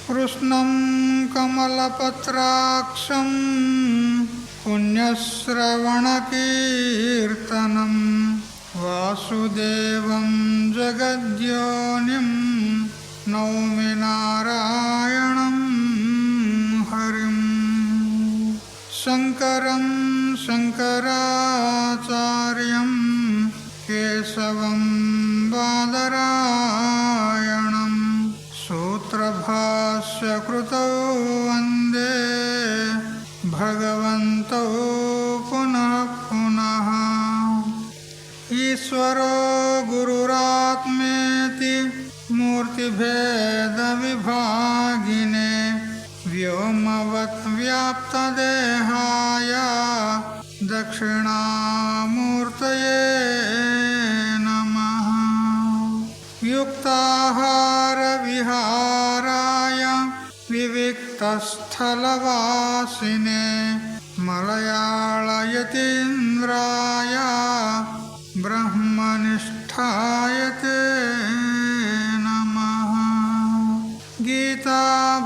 కృష్ణం కమలపత్రాక్షం పుణ్యశ్రవణకీర్తనం వాసుదేవం జగద్యోనిం నౌమి నారాయణం హరిం. శంకరం శంకరాచార్యం కేశవం బాదరాయణం సూత్రభాష్యకృతౌ వందే భగవంతౌ పునః పునః. ఈశ్వరో గురురాత్మేతి మూర్తిభేద విభాగినే వ్యోమవత్ వ్యాప్తదేహాయ దక్షిణామూర్తయే నమః. యుక్తాహార విహారాయ వివిక్తస్థలవాసినే మలయాళయతీంద్రాయ బ్రహ్మనిష్ఠాయతే నమః. గీతా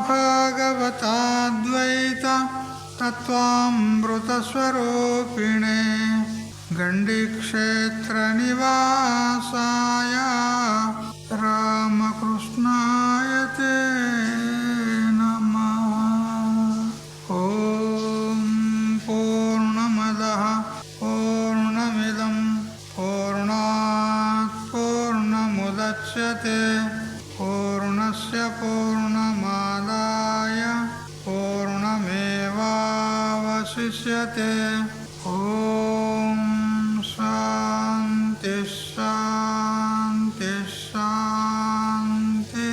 భాగవతాద్వైత తత్వామృతస్వరూపిణే గండిక్షేత్రనివాసాయ రామకృష్ణాయతే నమః. ఓం పూర్ణమదః పూర్ణమిదం పూర్ణాత్ పూర్ణముదచ్యతే పూర్ణస్య పూర్ణమాదాయ పూర్ణమేవావశిష్యతే. ఓం శాంతి శాంతి శాంతి.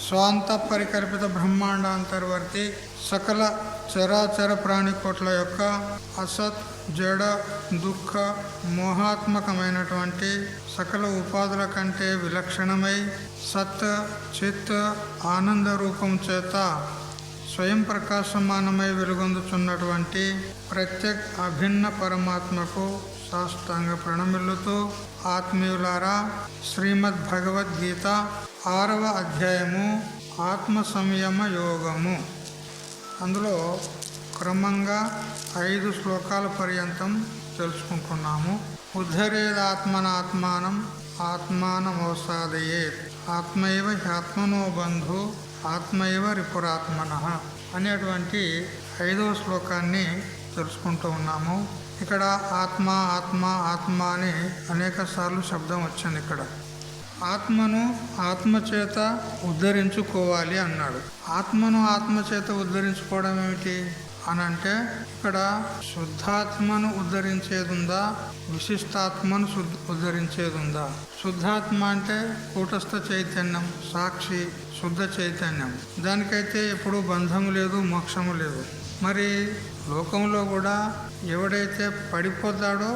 స్వాంత పరికల్పిత బ్రహ్మాండాంతర్వర్తి సకల చరాచర ప్రాణికోట్ల యొక్క అసత్ జడ దుఃఖ మోహాత్మకమైనటువంటి సకల ఉపాధుల కంటే విలక్షణమై సత్ చిత్ ఆనంద రూపం చేత స్వయం ప్రకాశమానమై వెలుగొందుచున్నటువంటి ప్రత్యేక అభిన్న పరమాత్మకు సాష్టాంగ ప్రణమిల్లుతూ ఆత్మీయులారా, శ్రీమద్ భగవద్గీత 6వ అధ్యాయము ఆత్మ సంయమ యోగము. అందులో క్రమంగా 5 శ్లోకాల పర్యంతం తెలుసుకుంటున్నాము. ఉద్ధరేదాత్మనాత్మానం ఆత్మానమవసాదయేత్ ఆత్మైవ హ్యాత్మనో బంధు ఆత్మైవ రిపురాత్మనః అనేటువంటి 5వ శ్లోకాన్ని తెలుసుకుంటూ ఉన్నాము. ఇక్కడ ఆత్మ ఆత్మ ఆత్మ అని అనేక సార్లు శబ్దం వచ్చింది. ఇక్కడ ఆత్మను ఆత్మచేత ఉద్ధరించుకోవాలి అన్నాడు. ఆత్మను ఆత్మచేత ఉద్ధరించుకోవడం ఏమిటి అని అంటే, ఇక్కడ శుద్ధాత్మను ఉద్ధరించేది ఉందా, విశిష్టాత్మను ఉద్ధరించేది ఉందా? శుద్ధాత్మ అంటే కూటస్థ చైతన్యం, సాక్షి శుద్ధ చైతన్యం. దానికైతే ఎప్పుడూ బంధము లేదు, మోక్షము లేదు. మరి లోకంలో కూడా ఎవడైతే పడిపోతాడో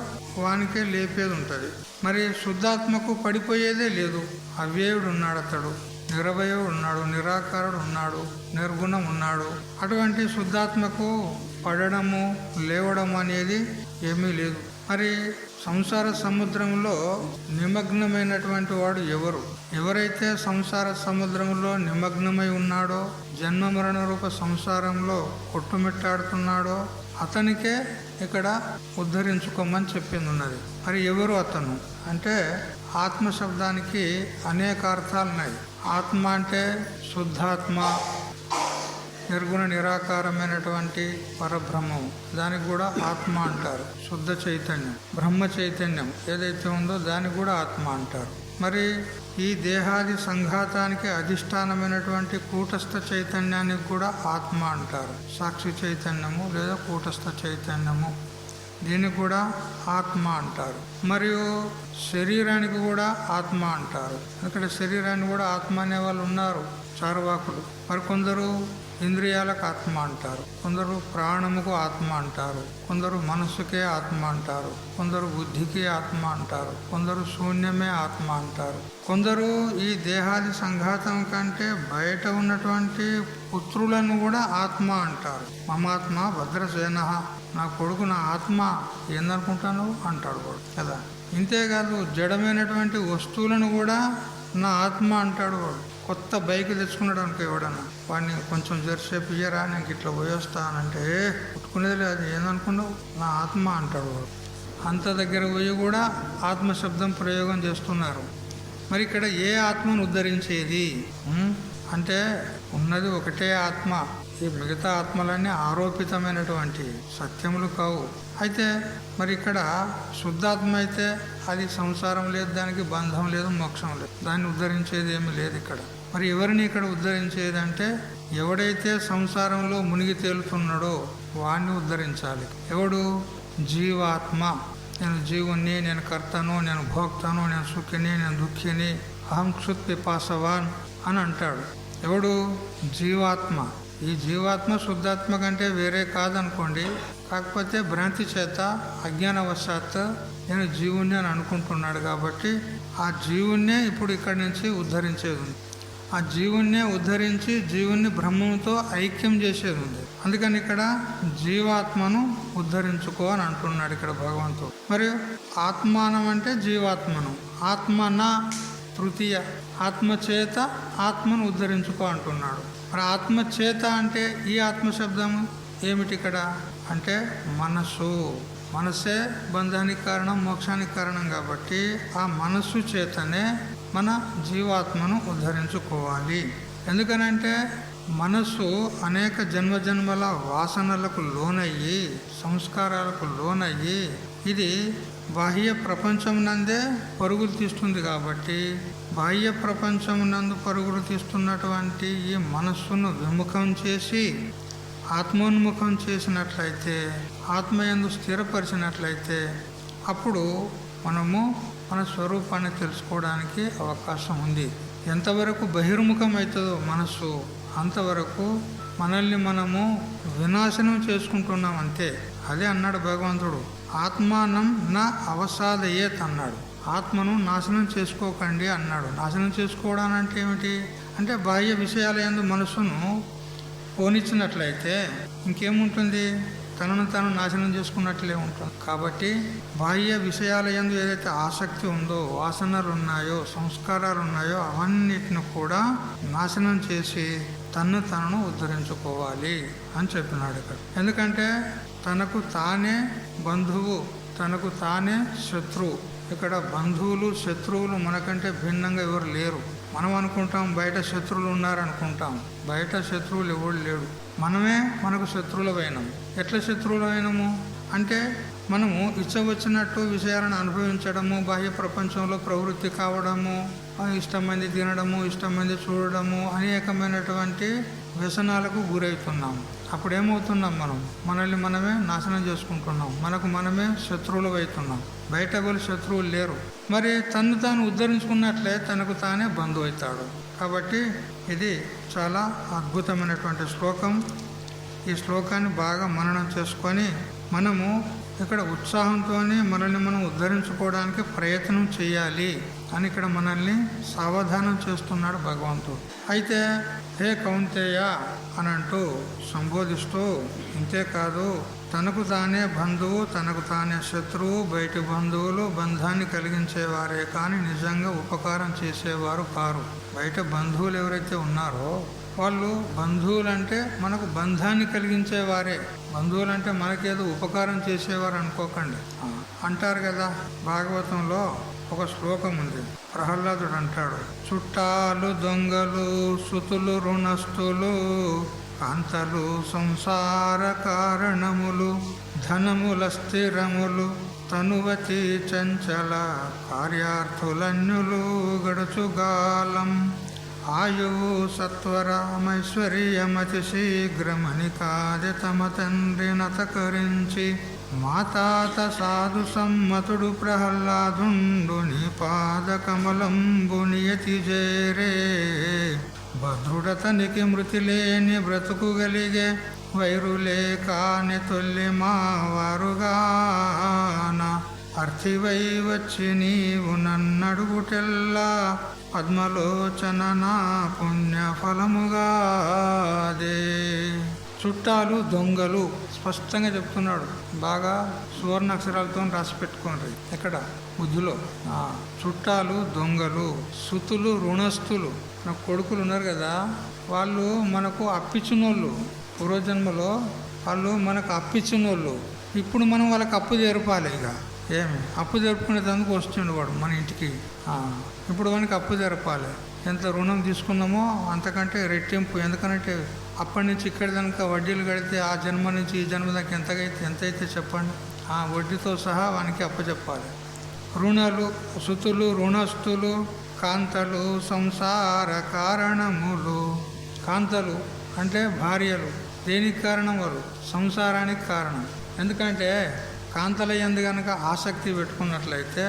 వానికే లేపేది ఉంటుంది. మరి శుద్ధాత్మకు పడిపోయేదే లేదు. అవ్యయుడు ఉన్నాడు, అతడు నిరవయుడు ఉన్నాడు, నిరాకారుడు ఉన్నాడు, నిర్గుణం ఉన్నాడు. అటువంటి శుద్ధాత్మకు పడడము లేవడం అనేది ఏమీ లేదు. మరి సంసార సముద్రంలో నిమగ్నమైనటువంటి వాడు ఎవరు? ఎవరైతే సంసార సముద్రంలో నిమగ్నమై ఉన్నాడో, జన్మ మరణ రూప సంసారంలో కొట్టుమిట్టాడుతున్నాడో అతనికే ఇక్కడ ఉద్ధరించుకోమని చెప్పింది ఉన్నది. మరి ఎవరు అతను అంటే, ఆత్మ శబ్దానికి అనేక అర్థాలు ఉన్నాయి. ఆత్మ అంటే శుద్ధాత్మ, నిర్గుణ నిరాకారమైనటువంటి పరబ్రహ్మము, దానికి కూడా ఆత్మ అంటారు. శుద్ధ చైతన్యం, బ్రహ్మ చైతన్యం ఏదైతే ఉందో దానికి కూడా ఆత్మ అంటారు. మరి ఈ దేహాది సంఘాతానికి అధిష్టానమైనటువంటి కూటస్థ చైతన్యానికి కూడా ఆత్మ అంటారు. సాక్షి చైతన్యము లేదా కూటస్థ చైతన్యము. దీనికి కూడా ఆత్మ అంటారు. మరియు శరీరానికి కూడా ఆత్మ అంటారు. ఇక్కడ శరీరాన్ని కూడా ఆత్మ అనే వాళ్ళు ఉన్నారు, చార్వాకులు. మరి కొందరు ఇంద్రియాలకు ఆత్మ అంటారు, కొందరు ప్రాణముకు ఆత్మ అంటారు, కొందరు మనస్సుకే ఆత్మ అంటారు, కొందరు బుద్ధికి ఆత్మ అంటారు, కొందరు శూన్యమే ఆత్మ అంటారు. కొందరు ఈ దేహాది సంఘాతం కంటే బయట ఉన్నటువంటి పుత్రులను కూడా ఆత్మ అంటారు. మమాత్మ భద్రసేన, నా కొడుకు నా ఆత్మ ఏందనుకుంటాను అంటాడు వాడు కదా. ఇంతేకాదు జడమైనటువంటి వస్తువులను కూడా నా ఆత్మ అంటాడు వాడు. కొత్త బైక్ తెచ్చుకున్నాడు అనుకో ఎవడన్నా, వాడిని కొంచెం జరసేపు ఇయ్యరా నేను ఇట్లా పోయేస్తానంటే పుట్టుకునేది లేదు, ఏందనుకున్నావు నా ఆత్మ అంటాడు వాడు. అంత దగ్గర పోయి కూడా ఆత్మశబ్దం ప్రయోగం చేస్తున్నారు. మరి ఇక్కడ ఏ ఆత్మను ఉద్ధరించేది అంటే ఉన్నది ఒకటే ఆత్మ. ఈ మిగతా ఆత్మలన్నీ ఆరోపితమైనటువంటి సత్యములు కావు. అయితే మరి ఇక్కడ శుద్ధాత్మ అయితే అది సంసారం లేదు, దానికి బంధం లేదు, మోక్షం లేదు, దాన్ని ఉద్ధరించేది ఏమి లేదు ఇక్కడ. మరి ఎవరిని ఇక్కడ ఉద్ధరించేది అంటే ఎవడైతే సంసారంలో మునిగి తేలుతున్నాడో వాడిని ఉద్ధరించాలి. ఎవడు? జీవాత్మ. నేను జీవుణ్ణి, నేను కర్తను, నేను భోక్తను, నేను సుఖిని, నేను దుఃఖిని, అహం క్షుత్ పిపాసవాన్ అని అంటాడు. ఎవడు? జీవాత్మ. ఈ జీవాత్మ శుద్ధాత్మ కంటే వేరే కాదనుకోండి. కాకపోతే భ్రాంతి చేత అజ్ఞానవశాత్ నేను జీవుణ్ణి అని అనుకుంటున్నాడు. కాబట్టి ఆ జీవుణ్ణే ఇప్పుడు ఇక్కడి నుంచి ఉద్ధరించేది ఉంది. ఆ జీవుణ్ణే ఉద్ధరించి జీవుణ్ణి బ్రహ్మంతో ఐక్యం చేసేది ఉంది. అందుకని ఇక్కడ జీవాత్మను ఉద్ధరించుకో అని అంటున్నాడు ఇక్కడ భగవంతుడు. మరియు ఆత్మానం అంటే జీవాత్మను, ఆత్మన తృతీయ, ఆత్మచేత ఆత్మను ఉద్ధరించుకో అంటున్నాడు. మరి ఆత్మచేత అంటే ఈ ఆత్మశబ్దము ఏమిటి ఇక్కడ అంటే మనస్సు. మనసే బంధానికి కారణం, మోక్షానికి కారణం. కాబట్టి ఆ మనస్సు చేతనే మన జీవాత్మను ఉద్ధరించుకోవాలి. ఎందుకనంటే మనస్సు అనేక జన్మజన్మల వాసనలకు లోనయ్యి, సంస్కారాలకు లోనయ్యి ఇది బాహ్య ప్రపంచం నందే పరుగులు తీస్తుంది. కాబట్టి బాహ్య ప్రపంచం నందు పరుగులు తీస్తున్నటువంటి ఈ మనస్సును విముఖం చేసి ఆత్మోన్ముఖం చేసినట్లయితే, ఆత్మయందు స్థిరపరిచినట్లయితే అప్పుడు మనము మన స్వరూపాన్ని తెలుసుకోవడానికి అవకాశం ఉంది. ఎంతవరకు బహిర్ముఖం అవుతుందో మనస్సు అంతవరకు మనల్ని మనము వినాశనం చేసుకుంటున్నాం అంతే. అదే అన్నాడు భగవంతుడు, ఆత్మానం నా అవసాదయేత్ అన్నాడు. ఆత్మను నాశనం చేసుకోకండి అన్నాడు. నాశనం చేసుకోవడం అంటే ఏమిటి అంటే బాహ్య విషయాల యందు మనస్సును పోనిచ్చినట్లయితే ఇంకేముంటుంది? తనను తాను నాశనం చేసుకున్నట్లే ఉంటుంది. కాబట్టి బాహ్య విషయాల యందు ఏదైతే ఆసక్తి ఉందో, వాసనలు ఉన్నాయో, సంస్కారాలు ఉన్నాయో అవన్నిటిని కూడా నాశనం చేసి తనను ఉద్ధరించుకోవాలి అని చెప్పినాడు ఇక్కడ. ఎందుకంటే తనకు తానే బంధువు, తనకు తానే శత్రువు. ఇక్కడ బంధువులు శత్రువులు మనకంటే భిన్నంగా ఎవరు లేరు. మనం అనుకుంటాం బయట శత్రువులు ఉన్నారనుకుంటాం. బయట శత్రువులు ఎవరు లేడు, మనమే మనకు శత్రువులమైనాము. ఎట్లా శత్రువులమైనాము అంటే మనము ఇచ్చవచ్చినట్టు విషయాలను అనుభవించడము, బాహ్య ప్రపంచంలో ప్రవృత్తి కావడము, ఇష్టమైంది తినడము, ఇష్టమైంది చూడడము, అనేకమైనటువంటి వ్యసనాలకు గురవుతున్నాము. అప్పుడు ఏమవుతున్నాం? మనల్ని మనమే నాశనం చేసుకుంటున్నాం, మనకు మనమే శత్రువులు అవుతున్నాం. బయట వాళ్ళు శత్రువులు లేరు. మరి తను తాను ఉద్ధరించుకున్నట్లే తనకు తానే బంధువు అవుతాడు. కాబట్టి ఇది చాలా అద్భుతమైనటువంటి శ్లోకం. ఈ శ్లోకాన్ని బాగా మననం చేసుకొని మనము ఇక్కడ ఉత్సాహంతో మనల్ని మనం ఉద్ధరించుకోవడానికి ప్రయత్నం చేయాలి అని ఇక్కడ మనల్ని సావధానం చేస్తున్నాడు భగవంతుడు. అయితే హే కౌంతేయ అని అంటూ సంబోధిస్తూ, ఇంతేకాదు తనకు తానే బంధువు, తనకు తానే శత్రువు, బయటి బంధువులు బంధాన్ని కలిగించేవారే కానీ నిజంగా ఉపకారం చేసేవారు కారు. బయట బంధువులు ఎవరైతే ఉన్నారో వాళ్ళు బంధువులంటే మనకు బంధాన్ని కలిగించేవారే. బంధువులంటే మనకేదో ఉపకారం చేసేవారు అనుకోకండి. అంటారు కదా, భాగవతంలో ఒక శ్లోకం ఉంది. ప్రహ్లాదుడు అంటాడు, చుట్టాలు దొంగలు, సుతులు రుణస్థులు, కాంతలు సంసార కారణములు, ధనముల స్థిరములు, తనువతి చంచల కార్యార్థులన్యులు గడుచుగాలం, ఆయువు సత్వరామైశ్వర్యమతి శీఘ్రమని కాది తమ తండ్రి నతకరించి, మాతాత సాధు సమ్మతుడు ప్రహ్లాదుండు నీ పాద కమలంబు నియతి చేరే భద్రుడతనికి మృతి లేని బ్రతుకుగలిగే వైరులే కాని తొల్లి మా వారుగాన అర్థివై వచ్చి నీవు నన్నడుగుటెల్లా పద్మలోచన నా పుణ్య ఫలముగాదే. చుట్టాలు దొంగలు స్పష్టంగా చెప్తున్నాడు. బాగా సువర్ణాక్షరాలతో రాసి పెట్టుకోండి. ఎక్కడ? బుద్ధిలో. చుట్టాలు దొంగలు, సుతులు రుణస్థులు. నాకు కొడుకులు ఉన్నారు కదా, వాళ్ళు మనకు అప్పిచ్చినోళ్ళు. పూర్వజన్మలో వాళ్ళు మనకు అప్పిచ్చినోళ్ళు. ఇప్పుడు మనం వాళ్ళకి అప్పు జరపాలి. ఇక ఏమి అప్పు జరుపుకునేందుకు వస్తుండు వాడు మన ఇంటికి. ఇప్పుడు వానికి అప్పు జరపాలి. ఎంత రుణం తీసుకున్నామో అంతకంటే రెట్టింపు. ఎందుకంటే అప్పటి నుంచి ఇక్కడి దాకా వడ్డీలు కడితే ఆ జన్మ నుంచి ఈ జన్మ దాకా ఎంతైతే చెప్పండి. ఆ వడ్డీతో సహా వానికి అప్పచెప్పాలి. రుణాలు, సుతులు రుణస్థులు, కాంతలు సంసార కారణములు. కాంతలు అంటే భార్యలు. దేనికి కారణం? వాళ్ళు సంసారానికి కారణం. ఎందుకంటే కాంతల యందు కనుక ఆసక్తి పెట్టుకున్నట్లయితే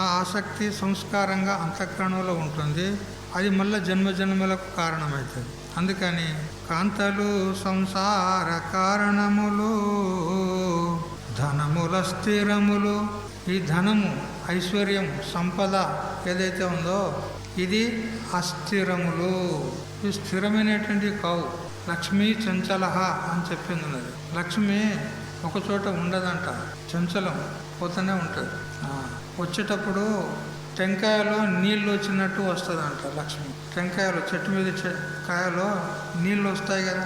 ఆ ఆసక్తి సంస్కారంగా అంతఃకరణంలో ఉంటుంది. అది మళ్ళీ జన్మజన్మలకు కారణమవుతుంది. అందుకని కాంతలు సంసార కారణములు, ధనముల స్థిరములు. ఈ ధనము, ఐశ్వర్యం, సంపద ఏదైతే ఉందో ఇది అస్థిరములు. ఇవి స్థిరమైనటువంటి కావు. లక్ష్మీ చంచలహ అని చెప్పింది ఉన్నది. లక్ష్మి ఒకచోట ఉండదంట, చంచలం పోతూనే ఉంటుంది. వచ్చేటప్పుడు టెంకాయలో నీళ్ళు వచ్చినట్టు వస్తుందంట లక్ష్మి. టెంకాయలు చెట్టు మీద కాయలో నీళ్ళు వస్తాయి కదా,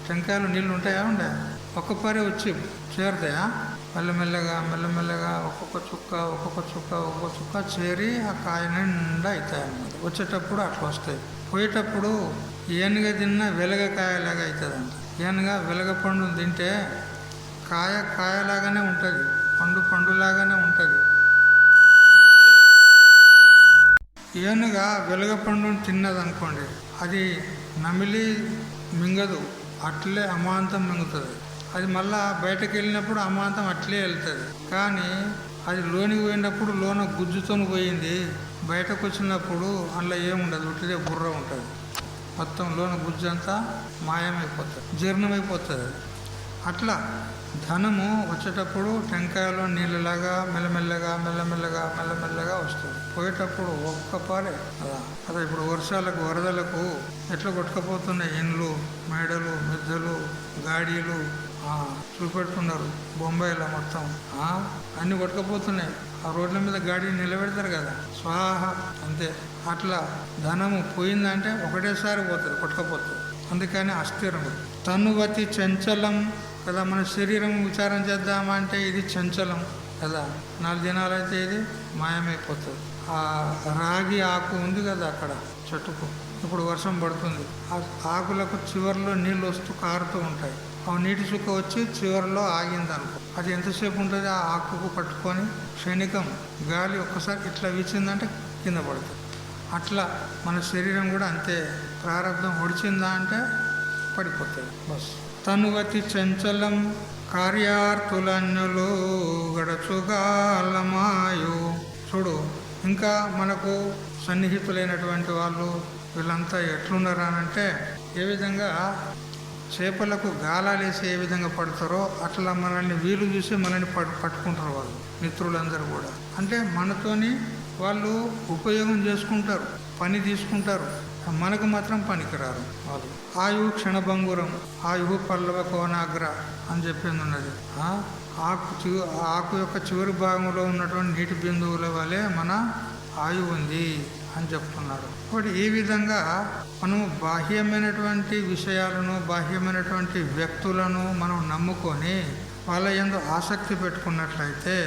టెంకాయలో నీళ్ళు ఉంటాయా? ఉండే ఒక్కపారే వచ్చి చేరుతాయా? మెల్లమెల్లగా మెల్లమెల్లగా ఒక్కొక్క చుక్క చేరి ఆ కాయ నిండా అవుతాయి అన్నమాట. వచ్చేటప్పుడు అట్లా వస్తాయి. పోయేటప్పుడు ఏనుగ తిన్న వెలగకాయలాగా అవుతుందంట. ఏనుగా వెలగ పండు తింటే కాయలాగానే ఉంటుంది, పండులాగానే ఉంటుంది. ఏనుగా వెలగపండుని తిన్నదనుకోండి, అది నమిలి మింగదు, అట్లే అమాంతం మింగుతుంది. అది మళ్ళా బయటకు వెళ్ళినప్పుడు అమాంతం అట్లే వెళ్తుంది. కానీ అది లోనికి పోయినప్పుడు లోన గుజ్జుతో పోయింది, బయటకు వచ్చినప్పుడు అందులో ఏముండదు, ఉట్టిదే బుర్ర ఉంటుంది. మొత్తం లోన గుజ్జు అంతా మాయమైపోతుంది, జీర్ణమైపోతుంది. అట్లా ధనము వచ్చేటప్పుడు టెంకాయలో నీళ్ళలాగా మెల్లమెల్లగా వస్తుంది. పోయేటప్పుడు ఒక్కపారే అదే ఇప్పుడు వర్షాలకు వరదలకు ఎట్లా కొట్టుకపోతున్నాయి ఇండ్లు, మేడలు, మిద్దెలు, గాడీలు చూపెడుతున్నారు. బొంబాయిలో మొత్తం అన్ని కొట్టుకపోతున్నాయి. ఆ రోడ్ల మీద గాడి నిలబెడతారు కదా, స్వాహ అంతే. అట్లా ధనము పోయిందంటే ఒకటేసారి పోతుంది, కొట్టుకపోతుంది. అందుకని అస్థిరము. తనువతి చంచలం కదా. మన శరీరం విచారం చేద్దామంటే ఇది చంచలం కదా. 4 దినాలు అయితే ఇది మాయమైపోతుంది. ఆ రాగి ఆకు ఉంది కదా అక్కడ చెట్టుకు, ఇప్పుడు వర్షం పడుతుంది. ఆ ఆకులకు చివరిలో నీళ్ళు వస్తూ కారుతూ ఉంటాయి. ఆ నీటి చుక్క వచ్చి చివరిలో ఆగిందనుకో, అది ఎంతసేపు ఉంటుంది ఆ ఆకుకు పట్టుకొని క్షణికం గాలి ఒక్కసారి ఇట్లా వీచిందంటే కింద పడుతుంది. అట్లా మన శరీరం కూడా అంతే. ప్రారంభం ఒడిచిందా అంటే పడిపోతుంది బస్. తనువతి చంచలం కార్యార్థులన్యులు గడచుగాలమాయు. చూడు, ఇంకా మనకు సన్నిహితులైనటువంటి వాళ్ళు వీళ్ళంతా ఎట్లున్నారనంటే, ఏ విధంగా చేపలకు గాలాలేసి ఏ విధంగా పడతారో అట్లా మనల్ని వీలు చూసి మనల్ని పట్టుకుంటారు వాళ్ళు, మిత్రులందరూ కూడా. అంటే మనతోని వాళ్ళు ఉపయోగం చేసుకుంటారు, పని తీసుకుంటారు, మనకు మాత్రం పనికిరారు వాళ్ళు. ఆయువు క్షణభంగురం, ఆయువు పల్లవ కోనాగ్ర అని చెప్పింది ఉన్నది. ఆకు యొక్క చివరి భాగంలో ఉన్నటువంటి నీటి బిందువుల వలె మన ఆయువు ఉంది అని చెప్తున్నాడు. కాబట్టి ఈ విధంగా మనము బాహ్యమైనటువంటి విషయాలను, బాహ్యమైనటువంటి వ్యక్తులను మనం నమ్ముకొని వాళ్ళ యందు ఆసక్తి పెట్టుకున్నట్లయితే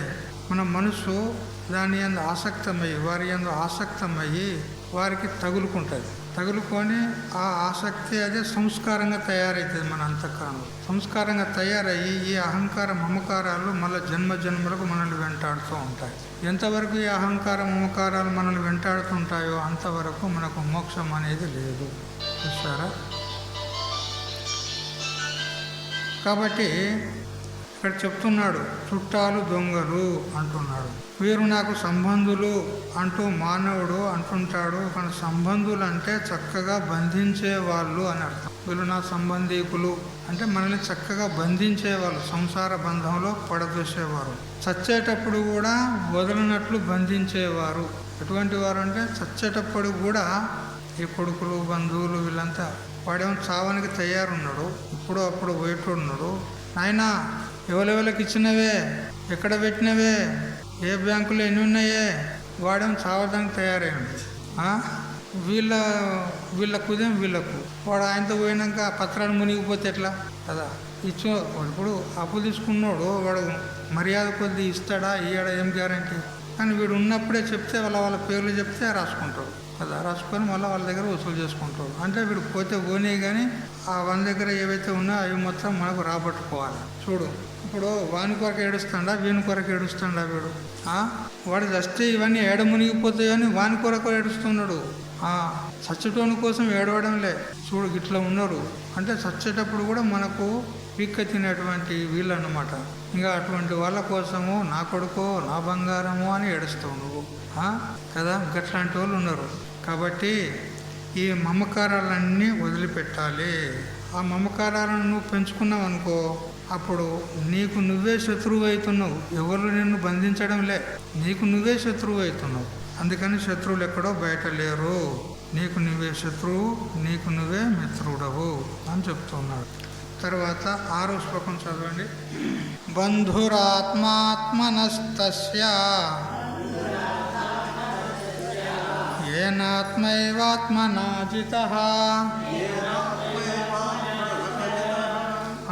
మన మనసు దాని యందు ఆసక్తమయ్యి, వారి యందు ఆసక్తమయ్యి వారికి తగులుకొని ఆ ఆసక్తి అదే సంస్కారంగా తయారవుతుంది. మన అంతఃకరణం సంస్కారంగా తయారయ్యి ఈ అహంకార మమకారాలు మళ్ళీ జన్మలకు మనల్ని వెంటాడుతూ ఉంటాయి. ఎంతవరకు ఈ అహంకార మమకారాలు మనల్ని వెంటాడుతుంటాయో అంతవరకు మనకు మోక్షం అనేది లేదు. చూసారా? కాబట్టి ఇక్కడ చెప్తున్నాడు చుట్టాలు దొంగలు అంటున్నాడు. వీరు నాకు సంబంధులు అంటూ మానవుడు అంటుంటాడు. కానీ సంబంధులు అంటే చక్కగా బంధించే వాళ్ళు అని అర్థం. వీళ్ళు నా సంబంధీకులు అంటే మనల్ని చక్కగా బంధించేవాళ్ళు, సంసార బంధంలో పడదోసేవారు. చచ్చేటప్పుడు కూడా వదలనట్లు బంధించేవారు. ఎటువంటి వారు అంటే చచ్చేటప్పుడు కూడా ఈ కొడుకులు బంధువులు వీళ్ళంతా వాడేమో చావానికి తయారున్నాడు, ఇప్పుడు అప్పుడు పోయేటోడున్నాడు. ఆయన ఎవరెవరికి ఇచ్చినవే, ఎక్కడ పెట్టినవే, ఏ బ్యాంకులో ఎన్ని ఉన్నాయే, వాడేమో చావడానికి తయారైంది. వీళ్ళకు ఉదయం వీళ్ళకు వాడు ఆయనతో పోయినాక పత్రాలు మునిగిపోతే ఎట్లా కదా. ఇప్పుడు అప్పు తీసుకున్నాడు వాడు మర్యాద కొద్ది ఇస్తాడా ఇయ్యాడా ఏం గ్యారంటీ. కానీ వీడు ఉన్నప్పుడే చెప్తే వాళ్ళ పేర్లు చెప్తే రాసుకుంటాడు కదా, రాసుకొని మళ్ళీ వాళ్ళ దగ్గర వసూలు చేసుకుంటాడు. అంటే వీడు పోతే పోనీ కానీ ఆ వాళ్ళ దగ్గర ఏవైతే ఉన్నాయో అవి మొత్తం మనకు రాబట్టుకోవాలి. చూడు ఇప్పుడు వాని కొరకు ఏడుస్తాడా వీని కొరకు ఏడుస్తాడా వీడు. వాడు చస్తే ఇవన్నీ ఏడ మునిగిపోతాయని వాని కొరకు ఏడుస్తున్నాడు. చచ్చటోని కోసం ఏడవడంలే. చూడు ఇట్లా ఉన్నారు అంటే చచ్చేటప్పుడు కూడా మనకు పీక్క తినేటువంటి వీళ్ళు అన్నమాట. ఇంకా అటువంటి వాళ్ళ కోసము నా కొడుకో నా బంగారము అని ఏడుస్తావు నువ్వు కదా. గట్లాంటి వాళ్ళు ఉన్నారు. కాబట్టి ఈ మమకారాలన్నీ వదిలిపెట్టాలి. ఆ మమకారాలను నువ్వు పెంచుకున్నావు అనుకో, అప్పుడు నీకు నువ్వే శత్రువు అవుతున్నావు. ఎవరు నిన్ను బంధించడంలే, నీకు నువ్వే శత్రువు అవుతున్నావు. అందుకని శత్రువులు ఎక్కడో బయట లేరు. నీకు నువ్వే శత్రువు, నీకు నువ్వే మిత్రుడవు అని చెప్తున్నాడు. తర్వాత 6వ శ్లోకం చదవండి. బంధురాత్మాత్మనస్తస్య ఏనాత్మైవాత్మనా జితః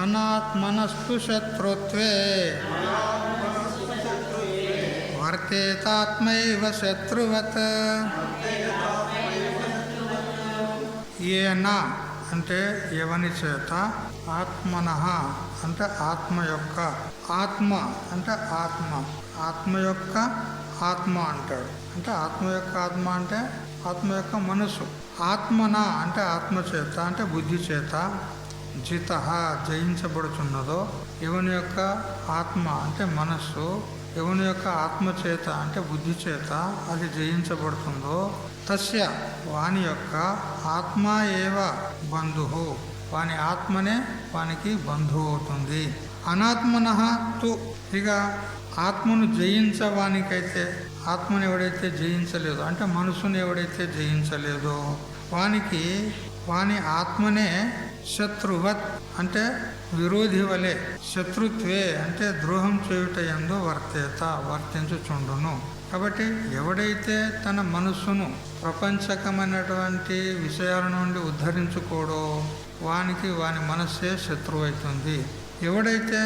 అనాత్మనస్తు శత్రుత్వే వర్తేతాత్మైవ శత్రువత్. ఏన అంటే ఎవని చేత, ఆత్మనః అంటే ఆత్మ యొక్క, ఆత్మ అంటే ఆత్మ యొక్క ఆత్మ అంటాడు. అంటే ఆత్మ యొక్క ఆత్మ అంటే ఆత్మ యొక్క మనసు. ఆత్మన అంటే ఆత్మ చేత అంటే బుద్ధి చేత, జిత జయించబడుచున్నదో, ఎవని యొక్క ఆత్మ అంటే మనస్సు ఎవని యొక్క ఆత్మ చేత అంటే బుద్ధి చేత అది జయించబడుతుందో, తస్య వాని యొక్క ఆత్మ ఏవ బంధువు, వాని ఆత్మనే వానికి బంధువు అవుతుంది. అనాత్మనః తు, ఇక ఆత్మను జయించవానికైతే, ఆత్మను ఎవడైతే జయించలేదో అంటే మనసును ఎవడైతే జయించలేదో వానికి వాని ఆత్మనే శత్రువత్ అంటే విరోధి వలె, శత్రుత్వే అంటే ద్రోహం చేయుట యందు వర్తించుచుండును. కాబట్టి ఎవడైతే తన మనస్సును ప్రపంచకమైనటువంటి విషయాల నుండి ఉద్ధరించుకోడో వానికి వాని మనస్సే శత్రువు అవుతుంది. ఎవడైతే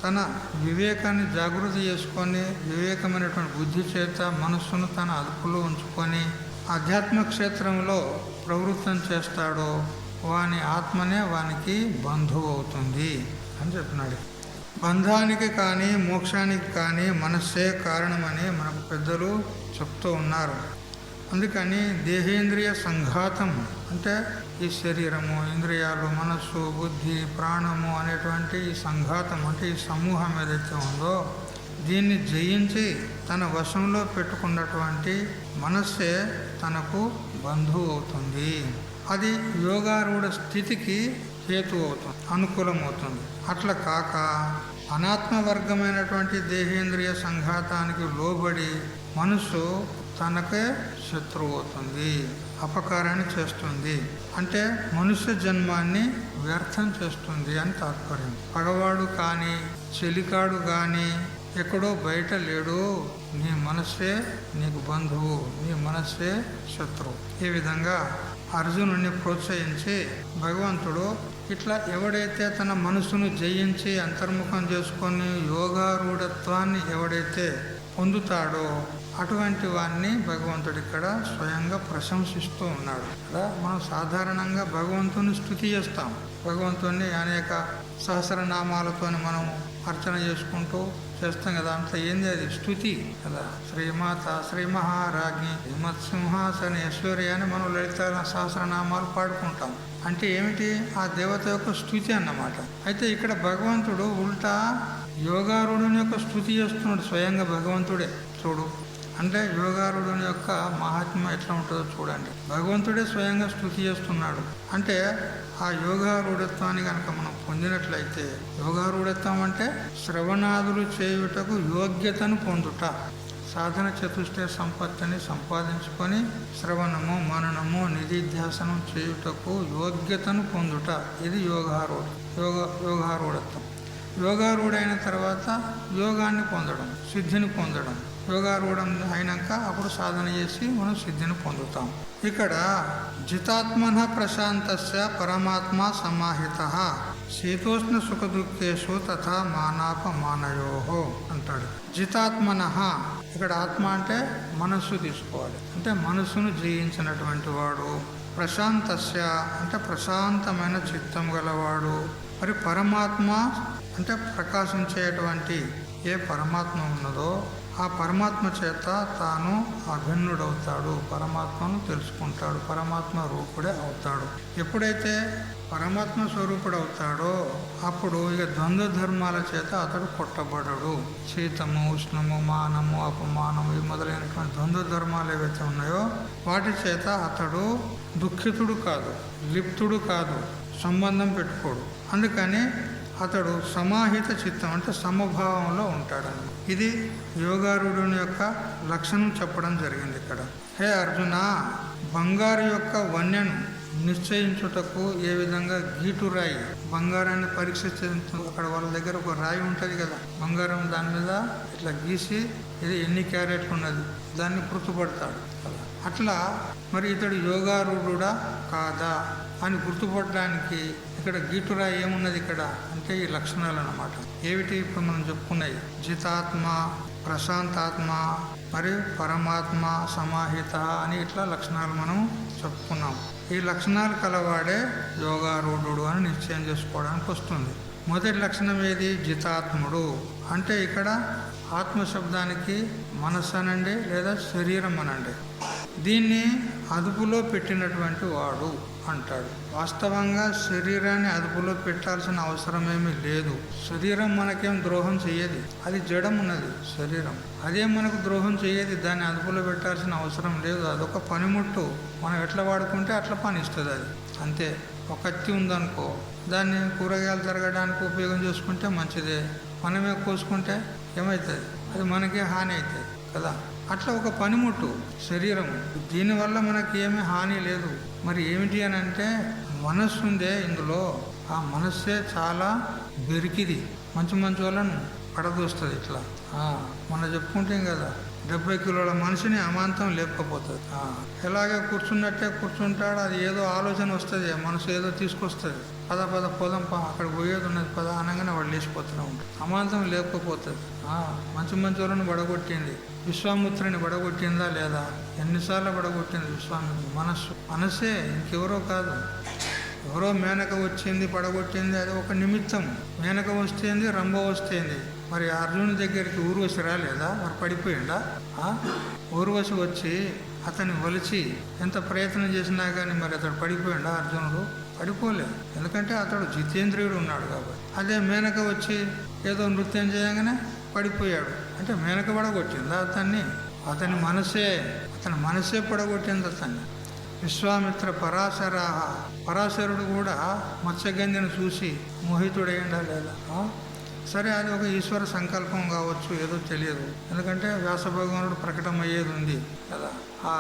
తన వివేకాన్ని జాగృతి చేసుకొని వివేకమైనటువంటి బుద్ధి చేత మనస్సును తన అదుపులో ఉంచుకొని ఆధ్యాత్మిక క్షేత్రంలో ప్రవృత్తం చేస్తాడో వాని ఆత్మనే వానికి బంధువు అవుతుంది అని చెప్తున్నాడు. బంధానికి కానీ మోక్షానికి కానీ మనస్సే కారణమని మనకు పెద్దలు చెప్తూ ఉన్నారు. అందుకని దేహేంద్రియ సంఘాతం అంటే ఈ శరీరము, ఇంద్రియాలు, మనస్సు, బుద్ధి, ప్రాణము అనేటువంటి ఈ సంఘాతం అంటే ఈ సమూహం ఏదైతే ఉందో దీన్ని జయించి తన వశంలో పెట్టుకున్నటువంటి మనస్సే తనకు బంధువు అవుతుంది. అది యోగారూఢ స్థితికి హేతు అవుతుంది, అనుకూలమవుతుంది. అట్లా కాక అనాత్మవర్గమైనటువంటి దేహేంద్రియ సంఘాతానికి లోబడి మనస్సు తనకే శత్రువు అవుతుంది, అపకారాన్ని చేస్తుంది. అంటే మనుష్య జన్మాన్ని వ్యర్థం చేస్తుంది అని తాత్పర్యం. పగవాడు కానీ చెలికాడు కానీ ఎక్కడో బయట లేడు, నీ మనస్సే నీకు బంధువు, నీ మనస్సే శత్రువు. ఈ విధంగా అర్జునుడిని ప్రోత్సహించి భగవంతుడు ఇట్లా ఎవడైతే తన మనసును జయించి అంతర్ముఖం చేసుకొని యోగారూఢత్వాన్ని ఎవడైతే పొందుతాడో అటువంటి వాడిని భగవంతుడు ఇక్కడ స్వయంగా ప్రశంసిస్తూ ఉన్నాడు. ఇక్కడ మనం సాధారణంగా భగవంతుని స్తుతి చేస్తాం, భగవంతుని అనేక సహస్రనామాలతో మనం అర్చన చేసుకుంటూ చేస్తాం కదా. అంత ఏంది అది స్తుతి కదా. శ్రీమాత, శ్రీ మహారాజ్ఞి, శ్రీమత్సింహాసనేశ్వరి అని మనం లలిత సహస్రనామాలు పాడుకుంటాం. అంటే ఏమిటి? ఆ దేవత యొక్క స్తుతి అన్నమాట. అయితే ఇక్కడ భగవంతుడు ఉల్టా యోగారుడుని యొక్క స్తుతి చేస్తున్నాడు స్వయంగా భగవంతుడే. చూడు, అంటే యోగారుడుని యొక్క మహాత్మ్యం ఎట్లా ఉంటుందో చూడండి. భగవంతుడే స్వయంగా స్తుతి చేస్తున్నాడు. అంటే ఆ యోగారూఢత్వాన్ని కనుక మనం పొందినట్లయితే, యోగారూఢత్వం అంటే శ్రవణాదులు చేయుటకు యోగ్యతను పొందుట, సాధన చతుష్టయ సంపత్తిని సంపాదించుకొని శ్రవణము మననము నిధిధ్యాసనం చేయుటకు యోగ్యతను పొందుట, ఇది యోగారూఢత్వం. యోగారూఢైన తర్వాత యోగాన్ని పొందడం, సిద్ధిని పొందడం. యోగారూఢం అయినాక అప్పుడు సాధన చేసి మనం సిద్ధిని పొందుతాం. ఇక్కడ జితాత్మన ప్రశాంతస్య పరమాత్మ సమాహిత శీతోష్ణ సుఖ దుఃఖేషు తథా మానాపమానయోహో అంటాడు. జితాత్మన, ఇక్కడ ఆత్మ అంటే మనస్సు తీసుకోవాలి, అంటే మనస్సును జయించినటువంటి వాడు. ప్రశాంతస్య అంటే ప్రశాంతమైన చిత్తం గలవాడు. మరి పరమాత్మ అంటే ప్రకాశించేటువంటి ఏ పరమాత్మ ఉన్నదో ఆ పరమాత్మ చేత తాను అభిన్నుడవుతాడు, పరమాత్మను తెలుసుకుంటాడు, పరమాత్మ రూపుడే అవుతాడు. ఎప్పుడైతే పరమాత్మ స్వరూపుడు అవుతాడో అప్పుడు ఇక ద్వంద్వ ధర్మాల చేత అతడు కొట్టబడడు. శీతము ఉష్ణము మానము అపమానము ఈ మొదలైనటువంటి ద్వంద్వ ధర్మాలు ఏవైతే ఉన్నాయో వాటి చేత అతడు దుఃఖితుడు కాదు, లిప్తుడు కాదు, సంబంధం పెట్టుకోడు. అందుకని అతడు సమాహిత చిత్తం అంటే సమభావంలో ఉంటాడని. ఇది యోగారూఢుని యొక్క లక్షణం చెప్పడం జరిగింది ఇక్కడ. హే అర్జున, బంగారు యొక్క వన్యను నిశ్చయించుటకు ఏ విధంగా గీటురాయి, బంగారాన్ని పరీక్షించు, అక్కడ వాళ్ళ దగ్గర ఒక రాయి ఉంటుంది కదా, బంగారం దాని మీద ఇట్లా గీసి ఇది ఎన్ని క్యారెట్లు ఉన్నది దాన్ని గుర్తుపడతాడు. అట్లా మరి ఇతడు యోగారూఢుడా కాదా అని గుర్తుపడడానికి ఇక్కడ గీటురాయి ఏమున్నది ఇక్కడ అంటే ఈ లక్షణాలు అన్నమాట. ఏమిటి ఇప్పుడు మనం చెప్పుకున్నాయి? జితాత్మ, ప్రశాంతాత్మ, మరియు పరమాత్మ సమాహిత అని ఇట్లా లక్షణాలు మనం చెప్పుకున్నాం. ఈ లక్షణాలు కలవాడే యోగారూఢుడు అని నిశ్చయం చేసుకోవడానికి వస్తుంది. మొదటి లక్షణం ఏది? జితాత్ముడు. అంటే ఇక్కడ ఆత్మశబ్దానికి మనస్సు అనండి లేదా శరీరం అనండి, దీన్ని అదుపులో పెట్టినటువంటి వాడు అంటాడు. వాస్తవంగా శరీరాన్ని అదుపులో పెట్టాల్సిన అవసరం ఏమీ లేదు. శరీరం మనకేం ద్రోహం చెయ్యదు, అది జడం ఉన్నది శరీరం, అదే మనకు ద్రోహం చెయ్యదు. దాన్ని అదుపులో పెట్టాల్సిన అవసరం లేదు. అదొక పనిముట్టు, మనం ఎట్లా వాడుకుంటే అట్లా పని ఇస్తుంది అది, అంతే. ఒక కత్తి ఉందనుకో, దాన్ని కూరగాయలు తరగడానికి ఉపయోగం చేసుకుంటే మంచిదే, మనమే కోసుకుంటే ఏమవుతుంది? అది మనకే హాని అవుతుంది కదా. అట్లా ఒక పనిముట్టు శరీరం, దీనివల్ల మనకి ఏమీ హాని లేదు. మరి ఏమిటి అని అంటే మనస్సు ఉందే ఇందులో, ఆ మనస్సే చాలా బెరికిది, మంచి మంచి వాళ్ళను పడదోస్తుంది. ఇట్లా మనం చెప్పుకుంటాం కదా, 70 కిలోల మనిషిని అమాంతం లేపకపోతుంది. ఎలాగే కూర్చున్నట్టే కూర్చుంటాడు, అది ఏదో ఆలోచన వస్తుంది, మనసు ఏదో తీసుకొస్తుంది, పద పోదాం అక్కడ పోయేది ఉన్నది పద అనగానే వాడు లేచిపోతూనే ఉంటాడు, అమాంతం లేకపోతుంది. మంచి మంచి వాళ్ళని పడగొట్టింది, విశ్వామిత్రుని పడగొట్టిందా లేదా? ఎన్నిసార్లు పడగొట్టింది విశ్వామిత్రుడు? మనస్సే, ఇంకెవరో కాదు. ఎవరో మేనక వచ్చింది పడగొట్టింది, అది ఒక నిమిత్తం. మేనక వస్తేంది, రంభ వస్తేంది. మరి అర్జునుడి దగ్గరికి ఊర్వశి రాలేదా? మరి పడిపోయిందా? ఊర్వశి వచ్చి అతన్ని వలిచి ఎంత ప్రయత్నం చేసినా కానీ మరి అతడు పడిపోయిండా? అర్జునుడు పడిపోలేదు, ఎందుకంటే అతడు జితేంద్రియుడు ఉన్నాడు కాబట్టి. అదే మేనక వచ్చి ఏదో నృత్యం చేయగానే పడిపోయాడు అంటే మేనక పడగొట్టిందా అతన్ని? అతని మనసే పడగొట్టింది అతన్ని. విశ్వామిత్ర పరాశరుడు కూడా మత్స్యగంధిని చూసి మోహితుడయ్యిందా లేదా? సరే, అది ఒక ఈశ్వర సంకల్పం కావచ్చు, ఏదో తెలియదు. ఎందుకంటే వ్యాస భగవానుడు ప్రకటమయ్యేది ఉంది కదా. ఆ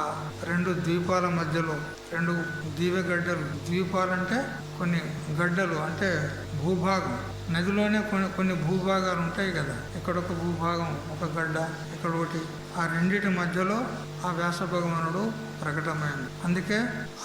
2 ద్వీపాల మధ్యలో 2 దీవెగడ్డలు, ద్వీపాలంటే కొన్ని గడ్డలు అంటే భూభాగం, నదిలోనే కొన్ని భూభాగాలు ఉంటాయి కదా. ఇక్కడ ఒక భూభాగం, ఒక గడ్డ, ఇక్కడ ఒకటి, ఆ రెండిటి మధ్యలో ఆ వ్యాస భగవానుడు ప్రకటమైంది. అందుకే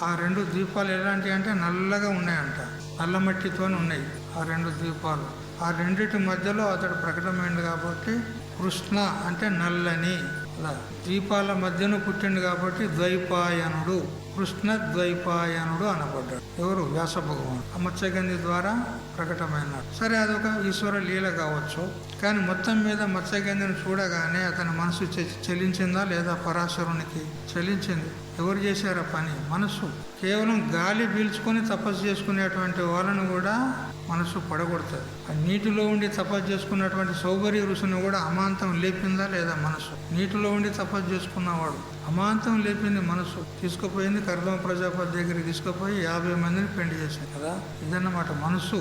ఆ 2 ద్వీపాలు ఎలాంటివి అంటే నల్లగా ఉన్నాయంట, నల్ల మట్టితో ఉన్నాయి ఆ 2 ద్వీపాలు. ఆ రెండిటి మధ్యలో అతడు ప్రకటమైంది కాబట్టి కృష్ణ అంటే నల్లని, అలా ద్వీపాల మధ్యన పుట్టిండు కాబట్టి ద్వైపాయనుడు, కృష్ణ ద్వైపాయనుడు అనబడ్డాడు. ఎవరు? వ్యాస భగవానుడు. ఆ మత్స్యగంధి ద్వారా ప్రకటమైనాడు. సరే, అదొక ఈశ్వర లీల కావచ్చు. కానీ మొత్తం మీద మత్స్యగంధిని చూడగానే అతని మనసు చలించిందా లేదా? పరాశరునికి చలించింది. ఎవరు చేశారు ఆ పని? మనసు. కేవలం గాలి పీల్చుకొని తపస్సు చేసుకునేటువంటి వాళ్ళను కూడా మనసు పడగొడుతుంది. ఆ నీటిలో ఉండి తపస్సు చేసుకున్నటువంటి సౌభరి ఋషిని కూడా అమాంతం లేపిందా లేదా మనసు? నీటిలో ఉండి తపస్సు చేసుకున్నవాడు అమాంతం లేపింది మనసు. తీసుకుపోయింది కర్దమ ప్రజాపతి దగ్గరికి తీసుకుపోయి 50 మందిని పెండి చేశారు కదా. ఇదన్నమాట మనసు.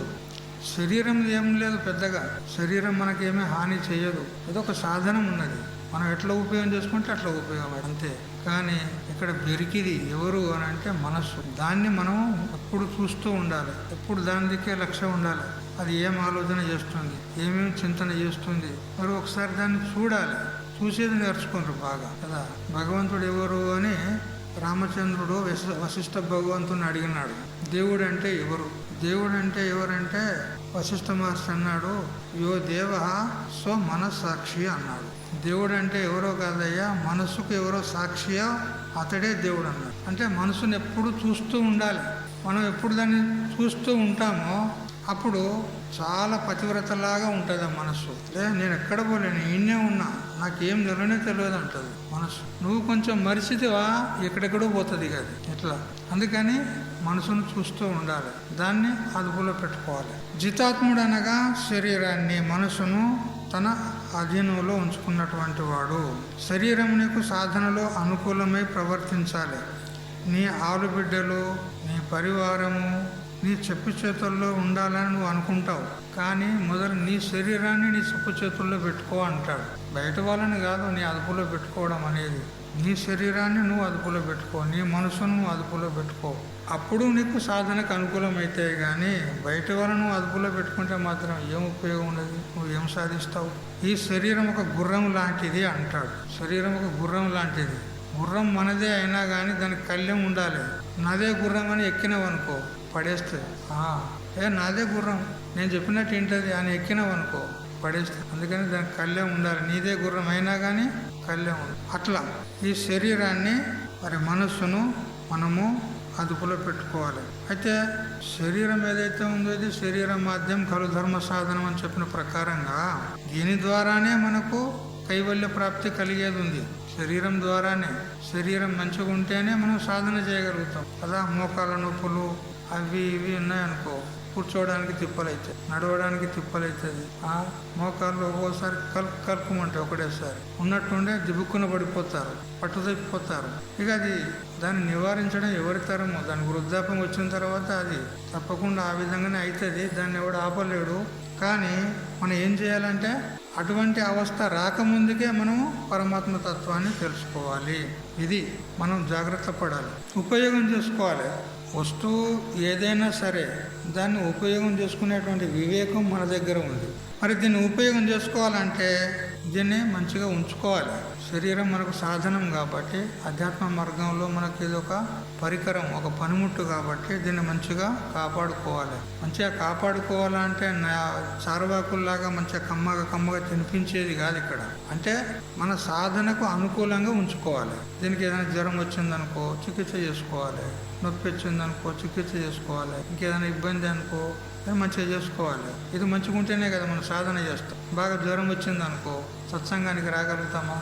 శరీరం ఏం లేదు పెద్దగా. శరీరం మనకేమీ హాని చేయదు. ఇదొక సాధనం ఉన్నది. మనం ఎట్లా ఉపయోగం చేసుకుంటే అట్లా ఉపయోగం అంతే. కానీ ఇక్కడ బెరికిది ఎవరు అని అంటే మనస్సు. దాన్ని మనం ఎప్పుడు చూస్తూ ఉండాలి. ఎప్పుడు దాని దిక్కే లక్ష్యం ఉండాలి. అది ఏం ఆలోచన చేస్తుంది, ఏమేమి చింతన చేస్తుంది, మరి ఒకసారి దాన్ని చూడాలి. చూసేది నేర్చుకుంటారు బాగా కదా. భగవంతుడు ఎవరు అని రామచంద్రుడు వశిష్ఠ భగవంతుని అడిగినాడు. దేవుడు అంటే ఎవరు? దేవుడు అంటే ఎవరంటే వశిష్ఠ మహర్షి అన్నాడు, యో దేవ స్వ మనస్సాక్షి అన్నాడు. దేవుడు అంటే ఎవరో కాదయ్యా, మనస్సుకు ఎవరో సాక్షియో అతడే దేవుడు అన్నాడు. అంటే మనసుని ఎప్పుడు చూస్తూ ఉండాలి. మనం ఎప్పుడు దాన్ని చూస్తూ ఉంటామో అప్పుడు చాలా పతివ్రతలాగా ఉంటుంది ఆ మనస్సు. నేను ఎక్కడ పోలేను, ఈయనే ఉన్నా, నాకేం తెలియదు అంటుంది మనస్సు. నువ్వు కొంచెం మరిచితివా ఎక్కడెక్కడో పోతుంది కదా ఇట్లా. అందుకని మనసును చూస్తూ ఉండాలి, దాన్ని అదుపులో పెట్టుకోవాలి. జితాత్ముడు అనగా శరీరాన్ని మనసును తన అధీనంలో ఉంచుకున్నటువంటి వాడు. శరీరం నీకు సాధనలో అనుకూలమై ప్రవర్తించాలి. నీ ఆలుబిడ్డలు, నీ పరివారము నీ చెప్పు చేతుల్లో ఉండాలని నువ్వు అనుకుంటావు. కానీ మొదలు నీ శరీరాన్ని నీ చెప్పు చేతుల్లో పెట్టుకో అంటాడు. బయట వాళ్ళని కాదు నీ అదుపులో పెట్టుకోవడం అనేది. నీ శరీరాన్ని నువ్వు అదుపులో పెట్టుకో, నీ మనసును నువ్వు అదుపులో పెట్టుకో. అప్పుడు నీకు సాధనకు అనుకూలమైతే కానీ బయట వాళ్ళను నువ్వు అదుపులో పెట్టుకుంటే మాత్రం ఏం ఉపయోగం ఉండదు, నువ్వు ఏం సాధిస్తావు? ఈ శరీరం ఒక గుర్రం లాంటిది అంటాడు. శరీరం ఒక గుర్రం లాంటిది. గుర్రం మనదే అయినా కానీ దానికి కళ్ళెం ఉండాలి. నాదే గుర్రం అని ఎక్కినావు అనుకో పడేస్తుంది. నాదే గుర్రం, నేను చెప్పినట్టు ఏంటది అని ఎక్కినావు అనుకో పడేస్తుంది. అందుకని దానికి కళ్ళెం ఉండాలి. నీదే గుర్రం అయినా కానీ కళ్ళెం ఉండాలి. అట్లా ఈ శరీరాన్ని మరి మనస్సును మనము అదుపులో పెట్టుకోవాలి. అయితే శరీరం ఏదైతే ఉందో ఇది శరీరం మాధ్యం కలు ధర్మ సాధనం అని చెప్పిన ప్రకారంగా దీని ద్వారానే మనకు కైవల్య ప్రాప్తి కలిగేది ఉంది. శరీరం ద్వారానే. శరీరం మంచిగా ఉంటేనే మనం సాధన చేయగలుగుతాం కదా. మోకాళ్ళ నొప్పులు అవి ఇవి ఉన్నాయనుకో కూర్చోవడానికి తిప్పలవుతాయి, నడవడానికి తిప్పలవుతుంది. మోకాళ్ళు ఒక్కోసారి కలుపుమంటే ఒకటేసారి ఉన్నట్టుండే దిబుక్కున పడిపోతారు, పట్టుదప్పిపోతారు. ఇక అది దాన్ని నివారించడం ఎవరి తరమో. దానికి వృద్ధాపం వచ్చిన తర్వాత అది తప్పకుండా ఆ విధంగానే అవుతుంది. దాన్ని ఎవడు ఆపలేడు. కానీ మనం ఏం చేయాలంటే అటువంటి అవస్థ రాకముందుకే మనం పరమాత్మ తత్వాన్ని తెలుసుకోవాలి. ఇది మనం జాగ్రత్త పడాలి, ఉపయోగం చేసుకోవాలి. వస్తువు ఏదైనా సరే దాన్ని ఉపయోగం చేసుకునేటువంటి వివేకం మన దగ్గర ఉంది. మరి దీన్ని ఉపయోగం చేసుకోవాలంటే దీన్ని మంచిగా ఉంచుకోవాలి. శరీరం మనకు సాధనం కాబట్టి అధ్యాత్మ మార్గంలో మనకి ఇది ఒక పరికరం, ఒక పనిముట్టు కాబట్టి దీన్ని మంచిగా కాపాడుకోవాలి. మంచిగా కాపాడుకోవాలంటే చార్వాకుల్లాగా మంచిగా కమ్మగా తినిపించేది కాదు ఇక్కడ. అంటే మన సాధనకు అనుకూలంగా ఉంచుకోవాలి. దీనికి ఏదైనా జ్వరం వచ్చిందనుకో చికిత్స చేసుకోవాలి, నొప్పి వచ్చిందనుకో చికిత్స చేసుకోవాలి, ఇంకేదైనా ఇబ్బంది అనుకో మంచిగా చేసుకోవాలి. ఇది మంచిగా ఉంటేనే కదా మనం సాధన చేస్తాం. బాగా జ్వరం వచ్చిందనుకో సత్సంగానికి రాగలుగుతామా?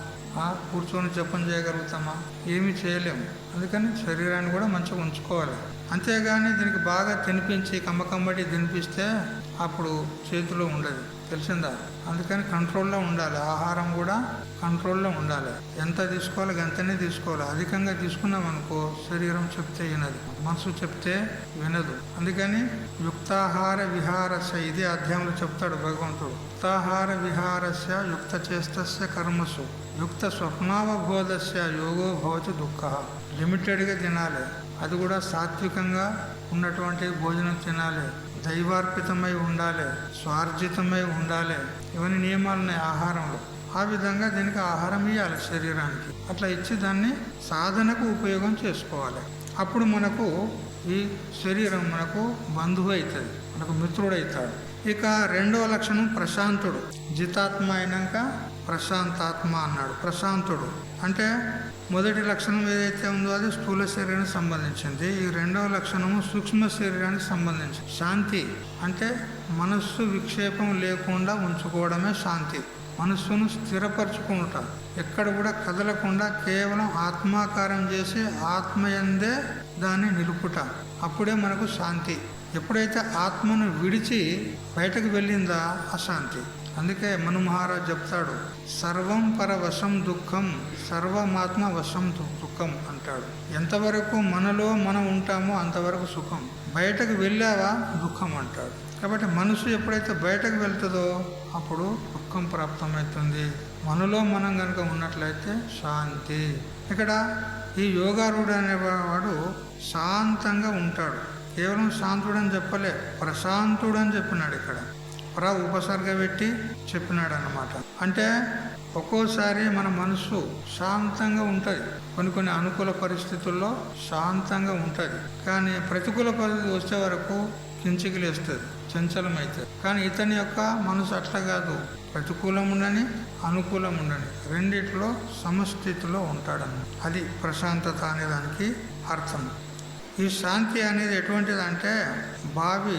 కూర్చొని జపం చేయగలుగుతామా? ఏమీ చేయలేము. అందుకని శరీరాన్ని కూడా మంచిగా ఉంచుకోవాలి. అంతేగాని దీనికి బాగా తినిపించి కమ్మటి తినిపిస్తే అప్పుడు చేతిలో ఉండదు, తెలిసిందా? అందుకని కంట్రోల్లో ఉండాలి. ఆహారం కూడా కంట్రోల్లో ఉండాలి. ఎంత తీసుకోవాలి అంతనే తీసుకోవాలి. అధికంగా తీసుకున్నాం అనుకో శరీరం చెప్తే వినదు, మనసు చెప్తే వినదు. అందుకని యుక్తాహార విహారస్య, ఇదే అధ్యాయంలో చెప్తాడు భగవంతుడు. యుక్తాహార విహారస్య యుక్త చేస్తస్య కర్మసు యుక్త స్వప్నావబోధస్య యోగో భవతి దుఃఖ. లిమిటెడ్గా తినాలి, అది కూడా సాత్వికంగా ఉన్నటువంటి భోజనం తినాలి, దైవార్పితమై ఉండాలి, స్వార్జితమై ఉండాలి. ఇవన్నీ నియమాలు ఉన్నాయి ఆహారంలో. ఆ విధంగా దీనికి ఆహారం ఇవ్వాలి శరీరానికి. అట్లా ఇచ్చి దాన్ని సాధనకు ఉపయోగం చేసుకోవాలి. అప్పుడు మనకు ఈ శరీరం మనకు బంధువు అవుతుంది, మనకు మిత్రుడు అవుతాడు. ఇక రెండవ లక్షణం ప్రశాంతుడు. జితాత్మ అయినాక ప్రశాంతాత్మ అన్నాడు. ప్రశాంతుడు అంటే మొదటి లక్షణం ఏదైతే ఉందో అది స్థూల శరీరానికి సంబంధించింది. ఈ రెండవ లక్షణము సూక్ష్మ శరీరానికి సంబంధించింది. శాంతి అంటే మనస్సు విక్షేపం లేకుండా ఉంచుకోవడమే శాంతి. మనస్సును స్థిరపరచుకుంట, ఎక్కడ కూడా కదలకుండా కేవలం ఆత్మాకారం చేసి ఆత్మయందే దాన్ని నిలుపుట, అప్పుడే మనకు శాంతి. ఎప్పుడైతే ఆత్మను విడిచి బయటకు వెళ్ళిందా అశాంతి. అందుకే మను మహారాజ్ చెప్తాడు, సర్వం పరవశం దుఃఖం సర్వమాత్మ వశం దుఃఖం అంటాడు. ఎంతవరకు మనలో మనం ఉంటామో అంతవరకు సుఖం, బయటకు వెళ్ళావా దుఃఖం అంటాడు. కాబట్టి మనసు ఎప్పుడైతే బయటకు వెళ్తుందో అప్పుడు దుఃఖం ప్రాప్తమవుతుంది. మనలో మనం కనుక ఉన్నట్లయితే శాంతి. ఇక్కడ ఈ యోగారూఢుడు అనేవాడు శాంతంగా ఉంటాడు. కేవలం శాంతుడు అని చెప్పలే, ప్రశాంతుడు అని చెప్పినాడు. ఇక్కడ ఉపసర్గ పెట్టి చెప్పినాడు అన్నమాట. అంటే ఒక్కోసారి మన మనసు శాంతంగా ఉంటుంది, కొన్ని అనుకూల పరిస్థితుల్లో శాంతంగా ఉంటుంది, కానీ ప్రతికూల పరిస్థితి వచ్చే వరకు కించికిలేస్తుంది, చంచలమవుతుంది. కానీ ఇతని యొక్క మనసు అట్లా కాదు, ప్రతికూలం ఉండని అనుకూలం ఉండని రెండిట్లో సమస్థితిలో ఉంటాడన్న. అది ప్రశాంతత అనే దానికి అర్థం. ఈ శాంతి అనేది ఎటువంటిదంటే, బావి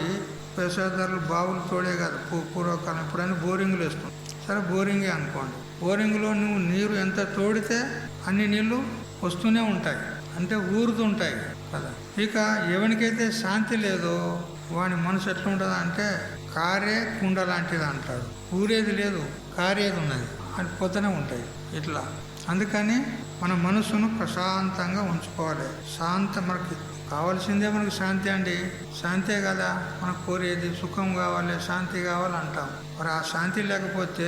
పేసేదారులు బావులు తోడే కాదు, పూర్వకాలం ఎప్పుడైనా బోరింగ్లు వేస్తాం. సరే బోరింగే అనుకోండి, బోరింగ్లో నువ్వు నీరు ఎంత తోడితే అన్ని నీళ్లు వస్తూనే ఉంటాయి, అంటే ఊరుతుంటాయి కదా. ఇక ఎవరికైతే శాంతి లేదో వాని మనసు ఎట్లా ఉంటుంది అంటే కారే కుండ లాంటిది అంటాడు. ఊరేది లేదు, కారేది ఉన్నది, అది పోతూనే ఉంటాయి ఇట్లా. అందుకని మన మనసును ప్రశాంతంగా ఉంచుకోవాలి. మనకి కావాల్సిందే మనకు శాంతి అండి, శాంతే కదా మనకు కోరేది. సుఖం కావాలి, శాంతి కావాలి అంటాం. మరి ఆ శాంతి లేకపోతే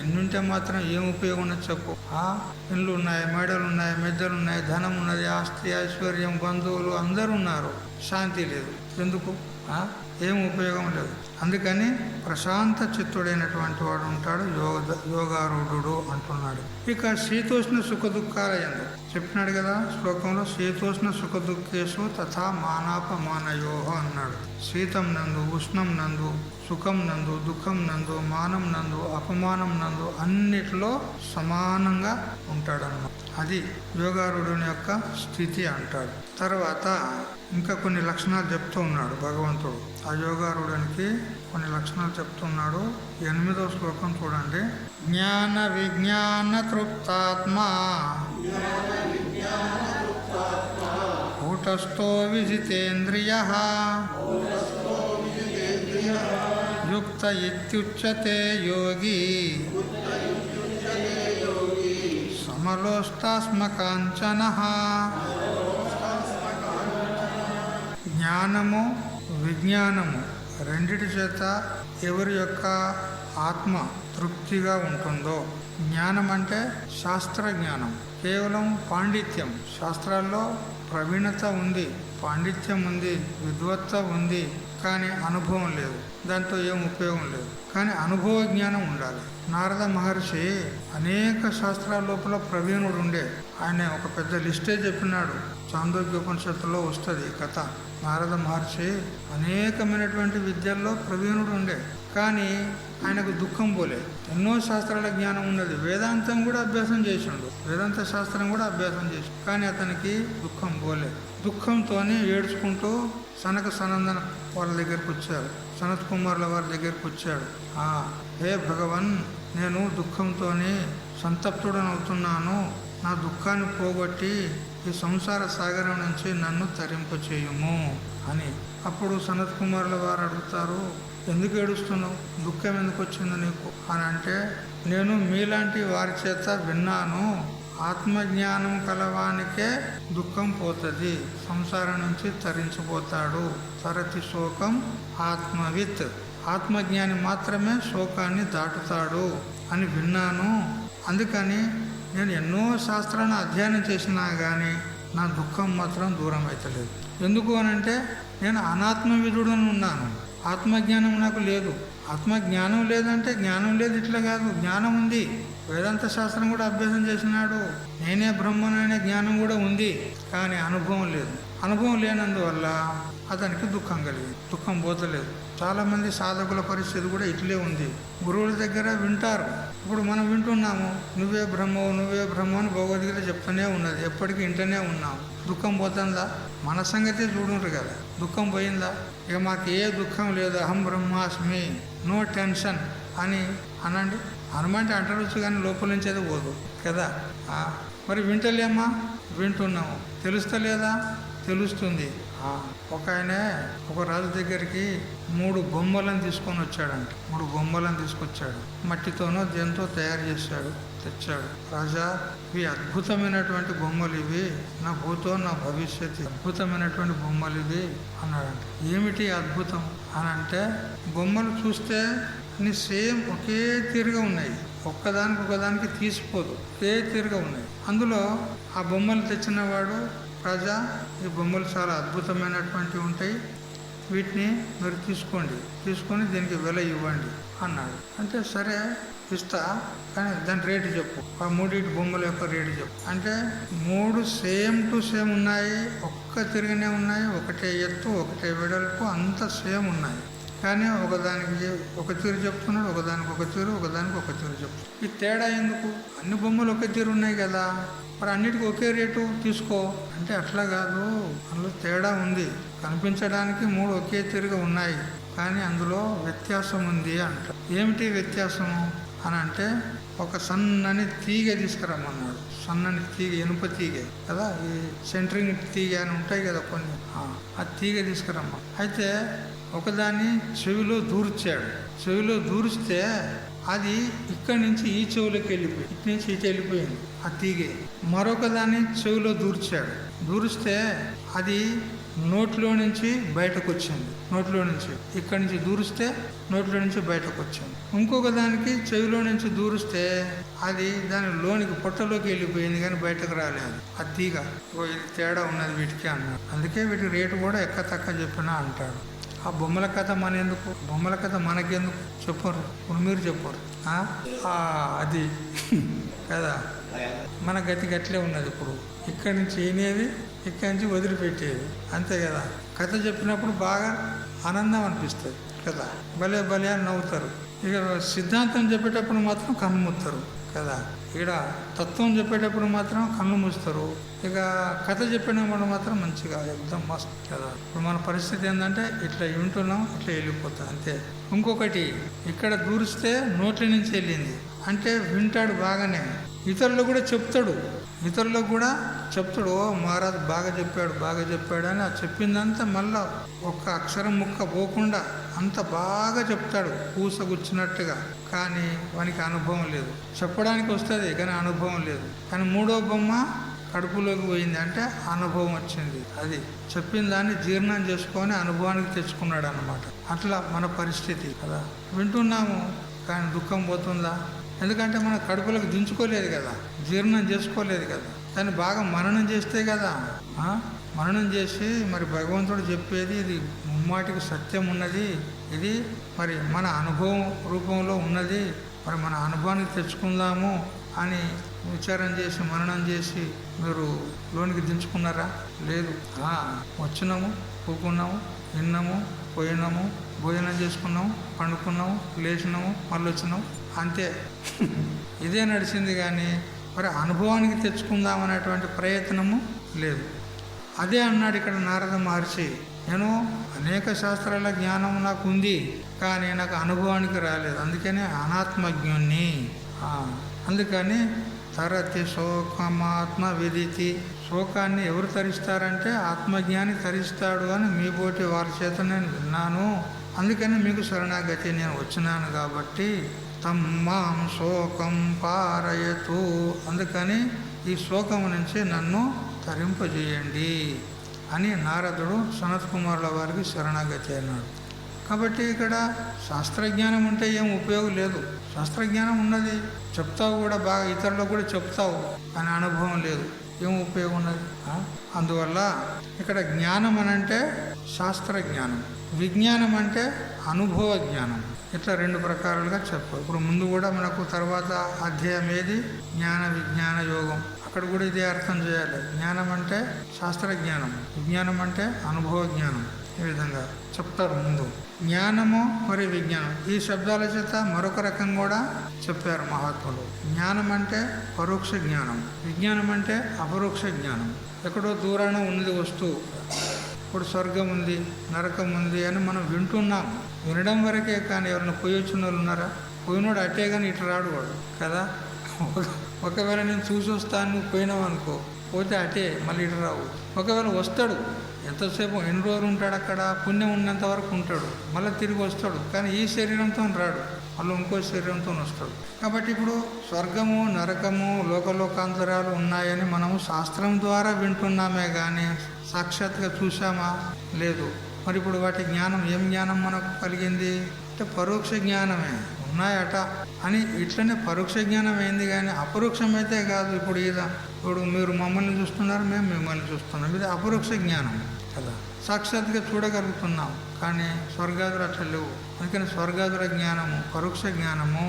ఎన్నుంటే మాత్రం ఏం ఉపయోగం ఉన్నది చెప్పు. ఇళ్ళు ఉన్నాయి, మేడలు ఉన్నాయి, మెద్దలు ఉన్నాయి, ధనం ఉన్నది, ఆస్తి ఐశ్వర్యం, బంధువులు అందరూ ఉన్నారు, శాంతి లేదు. ఎందుకు? ఏం ఉపయోగం లేదు. అందుకని ప్రశాంత చిత్తుడైనటువంటి వాడు ఉంటాడు యోగారూఢుడు అంటున్నాడు. ఇక శీతోష్ణ సుఖ దుఃఖాల యందు చెప్పినాడు కదా శ్లోకంలో, శీతోష్ణ సుఖ దుఃఖేషు తథా మానాపమానయోహ అన్నాడు. శీతం నందు, ఉష్ణం నందు, సుఖం నందు, దుఃఖం నందు, మానం నందు, అపమానం నందు అన్నిటిలో సమానంగా ఉంటాడన్నమాట. అది యోగారూఢుని యొక్క స్థితి అంటాడు. తర్వాత ఇంకా కొన్ని లక్షణాలు చెప్తూ ఉన్నాడు భగవంతుడు. ఆ యోగారూఢునికి కొన్ని లక్షణాలు చెప్తున్నాడు. 8వ శ్లోకం చూడండి. జ్ఞాన విజ్ఞాన తృప్తాత్మా కూటస్థో విజితేంద్రియః యుక్త ఇత్యుచ్యతే యోగి సమలోష్టాస్మకాంచనః. జ్ఞానము విజ్ఞానము రెండిటి చేత ఎవరి యొక్క ఆత్మ తృప్తిగా ఉంటుందో, జ్ఞానం అంటే శాస్త్ర జ్ఞానం, కేవలం పాండిత్యం, శాస్త్రాల్లో ప్రవీణత ఉంది, పాండిత్యం ఉంది, విద్వత్త ఉంది, కానీ అనుభవం లేదు, దాంతో ఏం ఉపయోగం లేదు. కానీ అనుభవ జ్ఞానం ఉండాలి. నారద మహర్షి అనేక శాస్త్రాల లోపల ప్రవీణుడు ఉండే. ఆయన ఒక పెద్ద లిస్టే చెప్పినాడు, చాందోగ్యోపనిషత్తులో వస్తుంది ఈ కథ. నారద మహర్షి అనేకమైనటువంటి విద్యల్లో ప్రవీణుడు ఉండే, కానీ ఆయనకు దుఃఖం పోలే. ఎన్నో శాస్త్రాల జ్ఞానం ఉన్నది, వేదాంతం కూడా అభ్యాసం చేసిండు, వేదాంత శాస్త్రం కూడా అభ్యాసం చేసి, కానీ అతనికి దుఃఖం పోలే. దుఃఖంతోనే ఏడ్చుకుంటూ సనక సనందన వాళ్ళ దగ్గరికి వచ్చారు, సనత్ కుమార్ల వారి దగ్గరికి వచ్చాడు. హే భగవన్, నేను దుఃఖంతోనే సంతప్తుడనవుతున్నాను, నా దుఃఖాన్ని పోగొట్టి ఈ సంసార సాగరం నుంచి నన్ను తరింపచేయుము అని. అప్పుడు సనత్ కుమారుల వారు అడుగుతారు, ఎందుకు ఏడుస్తున్నావు, దుఃఖం ఎందుకు వచ్చింది నీకు అని అంటే, నేను మీలాంటి వారి చేత విన్నాను, ఆత్మజ్ఞానం కలవానికే దుఃఖం పోతుంది, సంసారం నుంచి తరించిపోతాడు, తరతి శోకం ఆత్మవిత్, ఆత్మజ్ఞాని మాత్రమే శోకాన్ని దాటుతాడు అని విన్నాను. అందుకని నేను ఎన్నో శాస్త్రాలను అధ్యయనం చేసినా కానీ నా దుఃఖం మాత్రం దూరం అవుతలేదు. ఎందుకు అనంటే నేను అనాత్మవిధుడని ఉన్నాను, ఆత్మజ్ఞానం నాకు లేదు. ఆత్మజ్ఞానం లేదంటే జ్ఞానం లేదు ఇట్లా కాదు, జ్ఞానం ఉంది, వేదాంత శాస్త్రం కూడా అభ్యాసం చేసినాడు, నేనే బ్రహ్మననే జ్ఞానం కూడా ఉంది, కానీ అనుభవం లేదు. అనుభవం లేనందువల్ల అతనికి దుఃఖం కలిగింది, దుఃఖం పోతలేదు. చాలామంది సాధకుల పరిస్థితి కూడా ఇట్లే ఉంది. గురువుల దగ్గర వింటారు, ఇప్పుడు మనం వింటున్నాము, నువ్వే బ్రహ్మవు నువ్వే బ్రహ్మ అని భగవద్గీత చెప్తూనే ఉన్నది, ఎప్పటికీ ఇంటనే ఉన్నాము. దుఃఖం పోతుందా? మన సంగతి చూడుంటారు కదా, దుఃఖం పోయిందా? ఇక మాకు ఏ దుఃఖం లేదు, అహం బ్రహ్మాస్మి, నో టెన్షన్ అని అనండి. హనుమంటే అంటవచ్చు కానీ లోపల నుంచి అయితే పోదు కదా. మరి వింటలేమ్మా, వింటున్నాము. తెలుస్తలేదా? తెలుస్తుంది. ఒక ఆయన ఒక రాజు దగ్గరికి 3 బొమ్మలను తీసుకొని వచ్చాడంట. 3 బొమ్మలను తీసుకొచ్చాడు. మట్టితోనో దేంతో తయారు చేశాడు, తెచ్చాడు. రాజా, ఇవి అద్భుతమైనటువంటి బొమ్మలు, ఇవి నా భూతో నా భవిష్యత్తు అద్భుతమైనటువంటి బొమ్మలు ఇవి అన్నాడంట. ఏమిటి అద్భుతం అని అంటే, బొమ్మలు చూస్తే అన్ని సేమ్ ఒకే తీరుగా ఉన్నాయి, ఒకదానికి తీసిపోదు, ఒకే తీరుగా ఉన్నాయి. అందులో ఆ బొమ్మలు తెచ్చిన వాడు, రాజా, ఈ బొమ్మలు చాలా అద్భుతమైనటువంటివి ఉంటాయి, వీటిని మీరు తీసుకొని దీనికి వెల ఇవ్వండి అన్నాడు. అంటే సరే ఇస్తా, కానీ దాని రేటు చెప్పు, ఆ 3 బొమ్మల యొక్క రేటు చెప్పు అంటే 3 సేమ్ టు సేమ్ ఉన్నాయి, ఒక్క తిరిగినే ఉన్నాయి, ఒకటే ఎత్తు, ఒకటే వెడల్పు, అంత సేమ్ ఉన్నాయి. కానీ ఒకదానికి ఒక తీరు చెప్తున్నాడు, ఒకదానికి ఒక తీరు చెప్తున్నాడు. ఈ తేడా ఎందుకు? అన్ని బొమ్మలు ఒకే తీరు ఉన్నాయి కదా, మరి అన్నిటికీ ఒకే రేటు తీసుకో అంటే అట్లా కాదు, అందులో తేడా ఉంది. కనిపించడానికి 3 ఒకే తీరుగా ఉన్నాయి, కానీ అందులో వ్యత్యాసం ఉంది అంట. ఏమిటి వ్యత్యాసము అని అంటే, ఒక సన్నని తీగ తీసుకురమ్మన్నాడు. సన్నని తీగ, ఇనుప తీగ కదా, ఈ సెంటరింగ్ తీగ అని ఉంటాయి కదా కొన్ని, ఆ తీగ తీసుకురమ్మా. అయితే ఒకదాన్ని చెవిలో దూర్చాడు. చెవిలో దూరిస్తే అది ఇక్కడి నుంచి ఈ చెవులోకి వెళ్ళిపోయింది, ఇటు నుంచి ఇటు వెళ్ళిపోయింది ఆ తీగే. మరొక దాన్ని చెవిలో దూరిస్తే అది నోట్లో నుంచి బయటకు వచ్చింది. నోట్లో నుంచి ఇక్కడి నుంచి దూరిస్తే నోట్లో నుంచి బయటకు వచ్చింది. ఇంకొక దానికి చెవిలో నుంచి దూరిస్తే అది దాని లోనికి పొట్టలోకి వెళ్ళిపోయింది, కానీ బయటకు రాలేదు ఆ తీగ. ఇది తేడా ఉన్నది వీటికి అన్నాడు. అందుకే వీటి రేటు కూడా ఎక్క తక్క చెప్పినా అంటాడు. ఆ బొమ్మల కథ మనెందుకు, బొమ్మల కథ మనకెందుకు చెప్పరు, ఇప్పుడు మీరు చెప్పరు. అది కదా, మన గతి గట్లే ఉన్నది. ఇప్పుడు ఇక్కడి నుంచి ఏనేది, ఇక్కడి నుంచి వదిలిపెట్టేది, అంతే కదా. కథ చెప్పినప్పుడు బాగా ఆనందం అనిపిస్తుంది కదా, భలే భలే అని నవ్వుతారు. ఇక సిద్ధాంతం చెప్పేటప్పుడు మాత్రం కన్ను మూస్తారు కదా, ఇక్కడ తత్వం చెప్పేటప్పుడు మాత్రం కన్ను మూస్తారు. ఇక కథ చెప్పినప్పుడు మాత్రం మంచిగా ఎగ్దం మస్తు కదా. ఇప్పుడు మన పరిస్థితి ఏంటంటే ఇట్లా వింటున్నాం, ఇట్లా వెళ్ళిపోతాం అంతే. ఇంకొకటి, ఇక్కడ దూరిస్తే నోట్ల నుంచి వెళ్ళింది అంటే వింటాడు బాగానే, ఇతరులకు కూడా చెప్తాడు, ఓ మహారాజు బాగా చెప్పాడు అని ఆ చెప్పిందంతా మళ్ళా ఒక్క అక్షరం ముక్క పోకుండా అంత బాగా చెప్తాడు, పూసగుచ్చినట్టుగా. కానీ వానికి అనుభవం లేదు. చెప్పడానికి వస్తుంది కానీ అనుభవం లేదు. కానీ 3వ బొమ్మ కడుపులోకి పోయింది అంటే అనుభవం వచ్చింది. అది చెప్పిన దాన్ని జీర్ణం చేసుకొని అనుభవానికి తెచ్చుకున్నాడు అన్నమాట. అట్లా మన పరిస్థితి కదా. వింటున్నాము కానీ దుఃఖం పోతుందా? ఎందుకంటే మన కడుపులకు దించుకోలేదు కదా, జీర్ణం చేసుకోలేదు కదా. దాన్ని బాగా మననం చేస్తే కదా, మననం చేసి మరి భగవంతుడు చెప్పేది ఇది ముమ్మాటికి సత్యం ఉన్నది, ఇది మరి మన అనుభవం రూపంలో ఉన్నది, మరి మన అనుభవానికి తెచ్చుకుందాము అని విచారం చేసి మననం చేసి మీరు లోనికి దించుకున్నారా? లేదు. వచ్చినాము, కూకున్నాము, విన్నాము, పోయినాము, భోజనం చేసుకున్నాము, పండుకున్నాము, లేచినాము, మళ్ళీ వచ్చినాము, అంతే. ఇదే నడిచింది. కానీ మరి అనుభవానికి తెచ్చుకుందామనేటువంటి ప్రయత్నము లేదు. అదే అన్నాడు ఇక్కడ నారద మహర్షి, నేను అనేక శాస్త్రాల జ్ఞానం నాకు ఉంది, కానీ నాకు అనుభవానికి రాలేదు, అందుకనే అనాత్మజ్ఞుణ్ణి. అందుకని తరతి శోకమాత్మ విదితి, శోకాన్ని ఎవరు తరిస్తారంటే ఆత్మజ్ఞాని తరిస్తాడు అని మీ బోటి వారి చేత నేను విన్నాను. అందుకని మీకు శరణాగతి నేను వచ్చినాను కాబట్టి తమ్మాం శోకం పారయతు, అందుకని ఈ శోకము నుంచి నన్ను తరింపజేయండి అని నారదుడు సనత్ కుమారుల వారికి శరణాగతి అన్నాడు. కాబట్టి ఇక్కడ శాస్త్రజ్ఞానం ఉంటే ఏం ఉపయోగం లేదు. శాస్త్రజ్ఞానం ఉన్నది, చెప్తావు కూడా బాగా, ఇతరులకు కూడా చెప్తావు, కానీ అనుభవం లేదు, ఏం ఉపయోగం ఉన్నది? అందువల్ల ఇక్కడ జ్ఞానం అనంటే శాస్త్ర జ్ఞానం, విజ్ఞానం అంటే అనుభవ జ్ఞానం. ఇట్లా 2 ప్రకారాలుగా చెప్పారు. ఇప్పుడు ముందు కూడా మనకు తర్వాత అధ్యాయం ఏది, జ్ఞాన విజ్ఞాన యోగం, అక్కడ కూడా ఇదే అర్థం చేయాలి. జ్ఞానం అంటే శాస్త్ర జ్ఞానం, విజ్ఞానం అంటే అనుభవ జ్ఞానం. ఈ విధంగా చెప్తారు ముందు. జ్ఞానము మరియు విజ్ఞానం ఈ శబ్దాల చేత మరొక రకం కూడా చెప్పారు మహాత్ములు. జ్ఞానం అంటే పరోక్ష జ్ఞానం, విజ్ఞానం అంటే అపరోక్ష జ్ఞానం. ఎక్కడో దూరాన ఉన్నది వస్తువు, ఇప్పుడు స్వర్గం ఉంది, నరకం ఉంది అని మనం వింటున్నాం, వినడం వరకే. కానీ ఎవరైనా పోయి వచ్చిన వాళ్ళు ఉన్నారా? పోయినోడు అట్టే కానీ ఇటు రాడు వాడు కదా. ఒకవేళ నేను చూసి వస్తాను, నువ్వు పోయినావు అనుకో, పోతే అటే మళ్ళీ ఇటు రావు. ఒకవేళ వస్తాడు, ఎంతసేపు ఎన్ని రోజులు ఉంటాడు అక్కడ, పుణ్యం ఉన్నంత వరకు ఉంటాడు, మళ్ళీ తిరిగి వస్తాడు. కానీ ఈ శరీరంతో రాడు, మళ్ళీ ఇంకో శరీరంతో వస్తాడు. కాబట్టి ఇప్పుడు స్వర్గము, నరకము, లోకలోకాంతరాలు ఉన్నాయని మనము శాస్త్రం ద్వారా వింటున్నామే కానీ సాక్షాత్గా చూసామా? లేదు. మరి ఇప్పుడు వాటి జ్ఞానం, ఏం జ్ఞానం మనకు కలిగింది అంటే పరోక్ష జ్ఞానమే, ఉన్నాయట అని. ఇట్లనే పరోక్ష జ్ఞానం అయింది కానీ అపరోక్షమైతే కాదు. ఇప్పుడు మీరు మమ్మల్ని చూస్తున్నారు, మేము మిమ్మల్ని చూస్తున్నాం, ఇది అపరోక్ష జ్ఞానం కదా. సాక్షాత్గా చూడగలుగుతున్నాం కానీ స్వర్గాదులు అట్లా లేవు. అందుకని స్వర్గాదుల జ్ఞానము, పరోక్ష జ్ఞానము,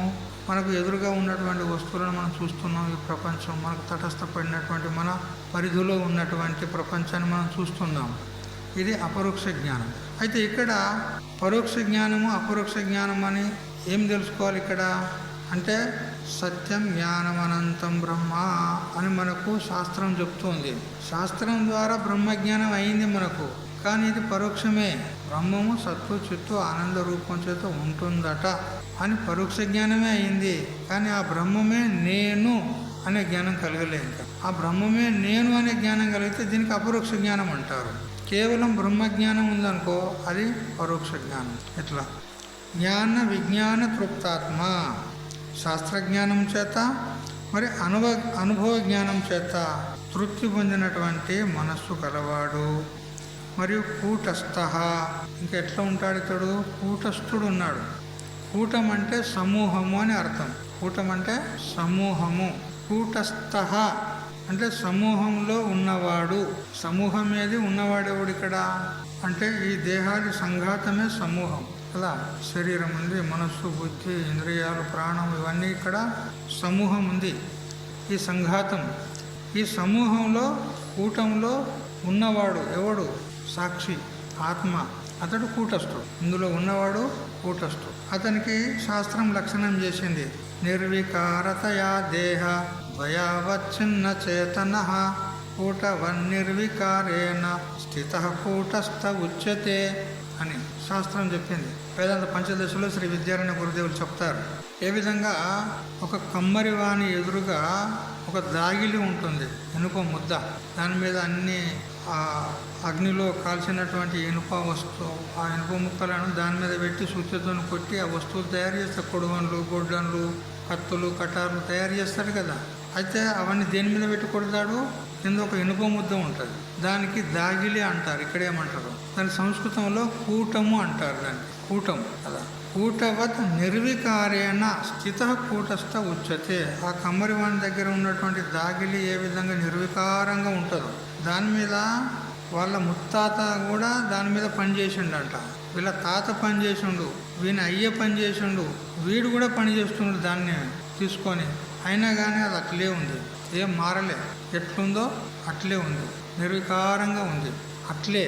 మనకు ఎదురుగా ఉన్నటువంటి వస్తువులను మనం చూస్తున్నాం. ఈ ప్రపంచం మనకు తటస్థపడినటువంటి మన పరిధిలో ఉన్నటువంటి ప్రపంచాన్ని మనం చూస్తున్నాం. ఇది అపరోక్ష జ్ఞానం. అయితే ఇక్కడ పరోక్ష జ్ఞానము, అపరోక్ష జ్ఞానం అని ఏం తెలుసుకోవాలి ఇక్కడ అంటే సత్యం జ్ఞానం అనంతం బ్రహ్మ అని మనకు శాస్త్రం చెప్తుంది. శాస్త్రం ద్వారా బ్రహ్మజ్ఞానం అయింది మనకు, కానీ ఇది పరోక్షమే. బ్రహ్మము సత్తు చిత్తు ఆనంద రూపం చేత ఉంటుందట అని పరోక్ష జ్ఞానమే అయింది. కానీ ఆ బ్రహ్మమే నేను అనే జ్ఞానం కలగలే. ఇంకా ఆ బ్రహ్మమే నేను అనే జ్ఞానం కలిగితే దీనికి అపరోక్ష జ్ఞానం అంటారు. కేవలం బ్రహ్మజ్ఞానం ఉందనుకో అది పరోక్ష జ్ఞానం. ఎట్లా? జ్ఞాన విజ్ఞాన తృప్తాత్మ, శాస్త్రజ్ఞానం చేత మరి అనుభవ జ్ఞానం చేత తృప్తి పొందినటువంటి మనస్సు కలవాడు. మరియు కూటస్థ, ఇంకెట్లా ఉంటాడు ఇతడు? కూటస్థుడు ఉన్నాడు. కూటం అంటే సమూహము అని అర్థం. కూటం అంటే సమూహము. కూటస్థ అంటే సమూహంలో ఉన్నవాడు. సమూహం ఏది? ఉన్నవాడెవడు ఇక్కడ అంటే ఈ దేహాది సంఘాతమే సమూహం కదా. శరీరం ఉంది, మనస్సు, బుద్ధి, ఇంద్రియాలు, ప్రాణం, ఇవన్నీ ఇక్కడ సమూహం ఉంది. ఈ సంఘాతం, ఈ సమూహంలో కూటంలో ఉన్నవాడు ఎవడు? సాక్షి ఆత్మ, అతడు కూటస్థుడు. ఇందులో ఉన్నవాడు కూటస్థుడు. అతనికి శాస్త్రం లక్షణం చేసింది, నిర్వికారతయా దేహ భయావచ్చిన్న చేతన కూటవన్నిర్వికారేణ స్థిత కూటస్థ ఉచ్యతే అని శాస్త్రం చెప్పింది. వేదాంత పంచదశలో శ్రీ విద్యారణ్య గురుదేవులు చెప్తారు. ఏ విధంగా ఒక కమ్మరి వాణి ఎదురుగా ఒక దాగిలి ఉంటుంది, ఇనుప ముద్ద, దాని మీద అన్ని అగ్నిలో కాల్చినటువంటి ఇనుప వస్తువు, ఆ ఇనుప ముక్కలను దాని మీద పెట్టి సూచ్యతో కొట్టి ఆ వస్తువులు తయారు చేస్తారు. కొడువన్లు, గొడ్డన్లు, కత్తులు, కటార్లు తయారు చేస్తారు కదా. అయితే అవన్నీ దేని మీద పెట్టి కొడతాడు? కింద ఒక ఇనుప ముద్ద ఉంటుంది, దానికి దాగిలి అంటారు. ఇక్కడ ఏమంటారు? దాని సంస్కృతంలో కూటము అంటారు. దానికి కూటం కదా. కూటవత్ నిర్వికారేణ స్థిత కూటస్థ ఉచ్యతే. ఆ కమ్మరివాణి దగ్గర ఉన్నటువంటి దాగిలి ఏ విధంగా నిర్వికారంగా ఉంటుందో, దాని మీద వాళ్ళ ముత్తాత కూడా దాని మీద పనిచేసిండంట. వీళ్ళ తాత పనిచేసిండు, వీని అయ్య పనిచేసిండు, వీడు కూడా పనిచేస్తుండు దాన్ని తీసుకొని. అయినా కానీ అది అట్లే ఉంది, ఏం మారలే. ఎట్లుందో అట్లే ఉంది, నిర్వికారంగా ఉంది. అట్లే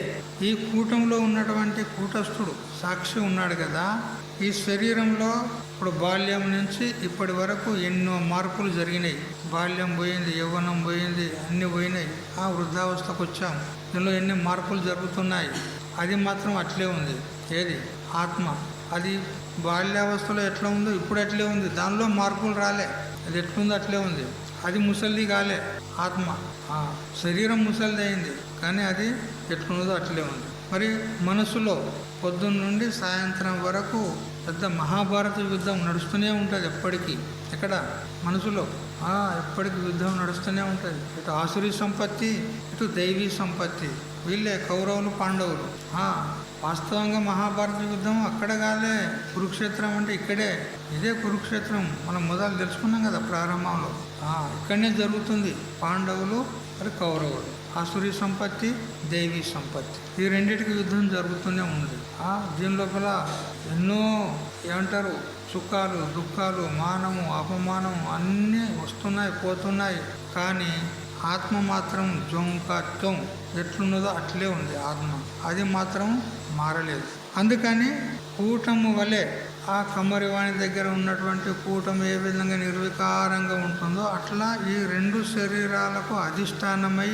ఈ కూటంలో ఉన్నటువంటి కూటస్థుడు సాక్షి ఉన్నాడు కదా. ఈ శరీరంలో ఇప్పుడు బాల్యం నుంచి ఇప్పటి వరకు ఎన్నో మార్పులు జరిగినాయి. బాల్యం పోయింది, యవ్వనం పోయింది, అన్నీ పోయినాయి. ఆ వృద్ధావస్థకు వచ్చాం, దీనిలో ఎన్ని మార్పులు జరుగుతున్నాయి. అది మాత్రం అట్లే ఉంది. ఏది? ఆత్మ. అది బాల్యావస్థలో ఎట్లా ఉందో ఇప్పుడు అట్లే ఉంది, దానిలో మార్పులు రాలే. అది ఎట్లుందో అట్లే ఉంది. అది ముసలిది కాలే, ఆత్మ. శరీరం ముసలిది అయింది కానీ అది ఎట్లున్నదో అట్లే ఉంది. మరి మనసులో పొద్దున్న నుండి సాయంత్రం వరకు పెద్ద మహాభారత యుద్ధం నడుస్తూనే ఉంటుంది ఎప్పటికీ. ఎక్కడ? మనసులో ఎప్పటికీ యుద్ధం నడుస్తూనే ఉంటుంది. ఇటు ఆసురీ సంపత్తి, ఇటు దైవీ సంపత్తి. వీళ్ళే కౌరవులు, పాండవులు. వాస్తవంగా మహాభారత యుద్ధం అక్కడ కాలే, కురుక్షేత్రం అంటే ఇక్కడే. ఇదే కురుక్షేత్రం మనం మొదలు తెలుసుకున్నాం కదా ప్రారంభంలో. ఇక్కడనే జరుగుతుంది. పాండవులు మరి కౌరవులు, ఆసురీ సంపత్తి, దైవీ సంపత్తి, ఈ రెండింటికి యుద్ధం జరుగుతూనే ఉంది. దీని లోపల ఎన్నో ఏమంటారు సుఖాలు, దుఃఖాలు, మానము, అపమానము అన్నీ వస్తున్నాయి, పోతున్నాయి. కానీ ఆత్మ మాత్రం జొంకత్వం ఎట్లున్నదో అట్లే ఉంది ఆత్మ. అది మాత్రం మారలేదు. అందుకని కూటము వలె ఆ కమ్మరివాణి దగ్గర ఉన్నటువంటి కూటం ఏ విధంగా నిర్వికారంగా ఉంటుందో అట్లా ఈ రెండు శరీరాలకు అధిష్టానమై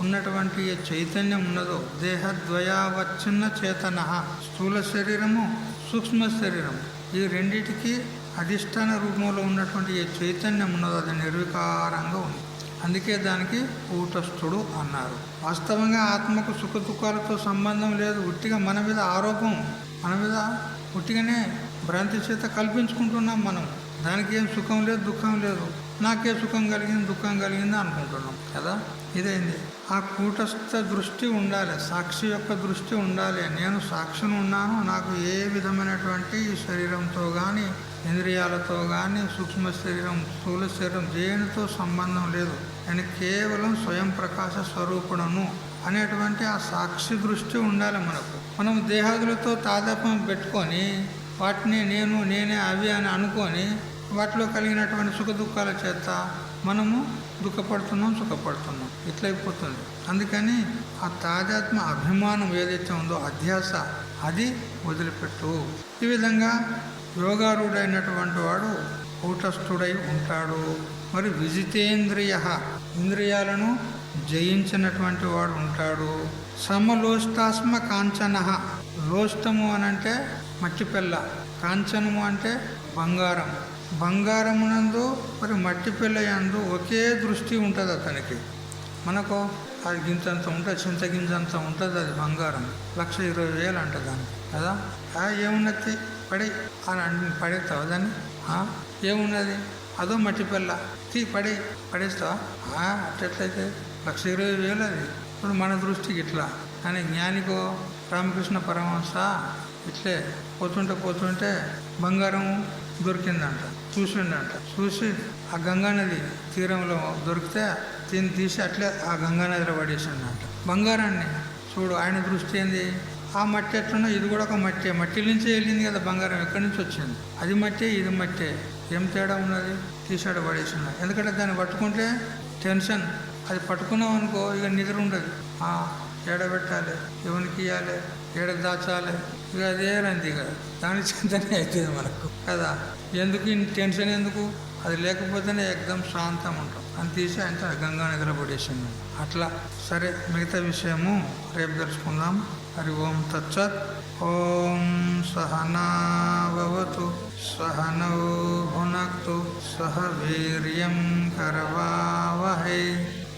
ఉన్నటువంటి ఏ చైతన్యం ఉన్నదో, దేహద్వయావచ్ఛిన్న చేతన, స్థూల శరీరము, సూక్ష్మ శరీరము, ఈ రెండిటికి అధిష్టాన రూపంలో ఉన్నటువంటి ఏ చైతన్యం ఉన్నదో అది నిర్వికారంగా ఉంది. అందుకే దానికి కూటస్థుడు అన్నారు. వాస్తవంగా ఆత్మకు సుఖ దుఃఖాలతో సంబంధం లేదు. ఉట్టిగా మన మీద ఆరోపం, మన మీద ఉట్టిగానే భ్రాంతి చేత కల్పించుకుంటున్నాం మనం. దానికి ఏం సుఖం లేదు, దుఃఖం లేదు. నాకే సుఖం కలిగింది, దుఃఖం కలిగింది అనుకుంటున్నాం కదా. ఇదైంది. ఆ కూటస్థ దృష్టి ఉండాలి, సాక్షి యొక్క దృష్టి ఉండాలి. నేను సాక్షిని ఉన్నాను, నాకు ఏ విధమైనటువంటి ఈ శరీరంతో కానీ ఇంద్రియాలతో కానీ సూక్ష్మ శరీరం స్థూల శరీరం దేనితో సంబంధం లేదు. నేను కేవలం స్వయం ప్రకాశ స్వరూపుడను అనేటువంటి ఆ సాక్షి దృష్టి ఉండాలి మనకు. మనం దేహాదులతో తాదాత్మ్యం పెట్టుకొని వాటిని నేను, నేనే, అవి అని అనుకొని వాటిలో కలిగినటువంటి సుఖ దుఃఖాల చేత మనము దుఃఖపడుతున్నాం, సుఖపడుతున్నాం. ఇట్లయిపోతుంది. అందుకని ఆ తాదాత్మ అభిమానం ఏదైతే ఉందో అధ్యాస, అది వదిలిపెట్టు. ఈ విధంగా యోగారూఢైనటువంటి వాడు కూటస్థుడై ఉంటాడు. మరి విజితేంద్రియ, ఇంద్రియాలను జయించినటువంటి వాడు ఉంటాడు. సమలోష్టాస్మ కాంచన, లోష్టము అనంటే మట్టి పిల్ల, కాంచనము అంటే బంగారం. బంగారమునందు మరి మట్టి పిల్ల యందు ఒకే దృష్టి ఉంటుంది అతనికి. మనకు అది గింతంత ఉంటుంది, చింతగింజంత ఉంటుంది. అది బంగారం 1,20,000 అంట దాన్ని కదా. ఏమున్నది పడి అని పడేస్తావా దాన్ని? ఏమున్నది? అదో మట్టి పిల్ల పడేస్తావా? అట్లయితే 1,20,000 అది. ఇప్పుడు మన దృష్టికి ఇట్లా. కానీ జ్ఞానికో రామకృష్ణ పరమహంస ఇట్లే పోతుంటే బంగారం దొరికిందంట, చూసిండంట. చూసి ఆ గంగానది తీరంలో దొరికితే దీన్ని తీసి అట్లే ఆ గంగానదిలో పడేసిండంట బంగారాన్ని. చూడు ఆయన దృష్టి ఏంది? ఆ మట్టి ఎట్లున్నా ఇది కూడా ఒక మట్టి, మట్టి నుంచే వెళ్ళింది కదా బంగారం. ఎక్కడి నుంచి వచ్చింది? అది మట్టే, ఇది మట్టే. ఏం తేడా ఉన్నది? తీసాడు పడేసినా. ఎందుకంటే దాన్ని పట్టుకుంటే టెన్షన్. అది పట్టుకున్నాం అనుకో ఇక నిద్ర ఉండదు. ఏడ పెట్టాలి, ఎవరికి ఇవ్వాలి, ఏడ దాచాలి, ఇక అదే రంది కదా. దాని చింతనే అవుతుంది మనకు కదా. ఎందుకు టెన్షన్ ఎందుకు? అది లేకపోతేనే ఎగ్దం శాంతం ఉంటాం. అని తీసి ఆయన గంగా నిద్ర పడేసింది. అట్లా సరే, మిగతా విషయము రేపు తెలుసుకుందాం. హరి ఓం తచ్చత్. ఓం సహనా భవతు సహనౌ భునక్తు సహ వీర్యం కరవావహై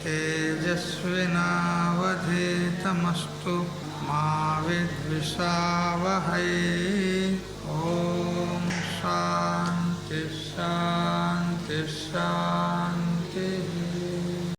తేజస్వినావధీతమస్తు మా విద్విషావహై. ఓం శాంతి శాంతి శాంతి.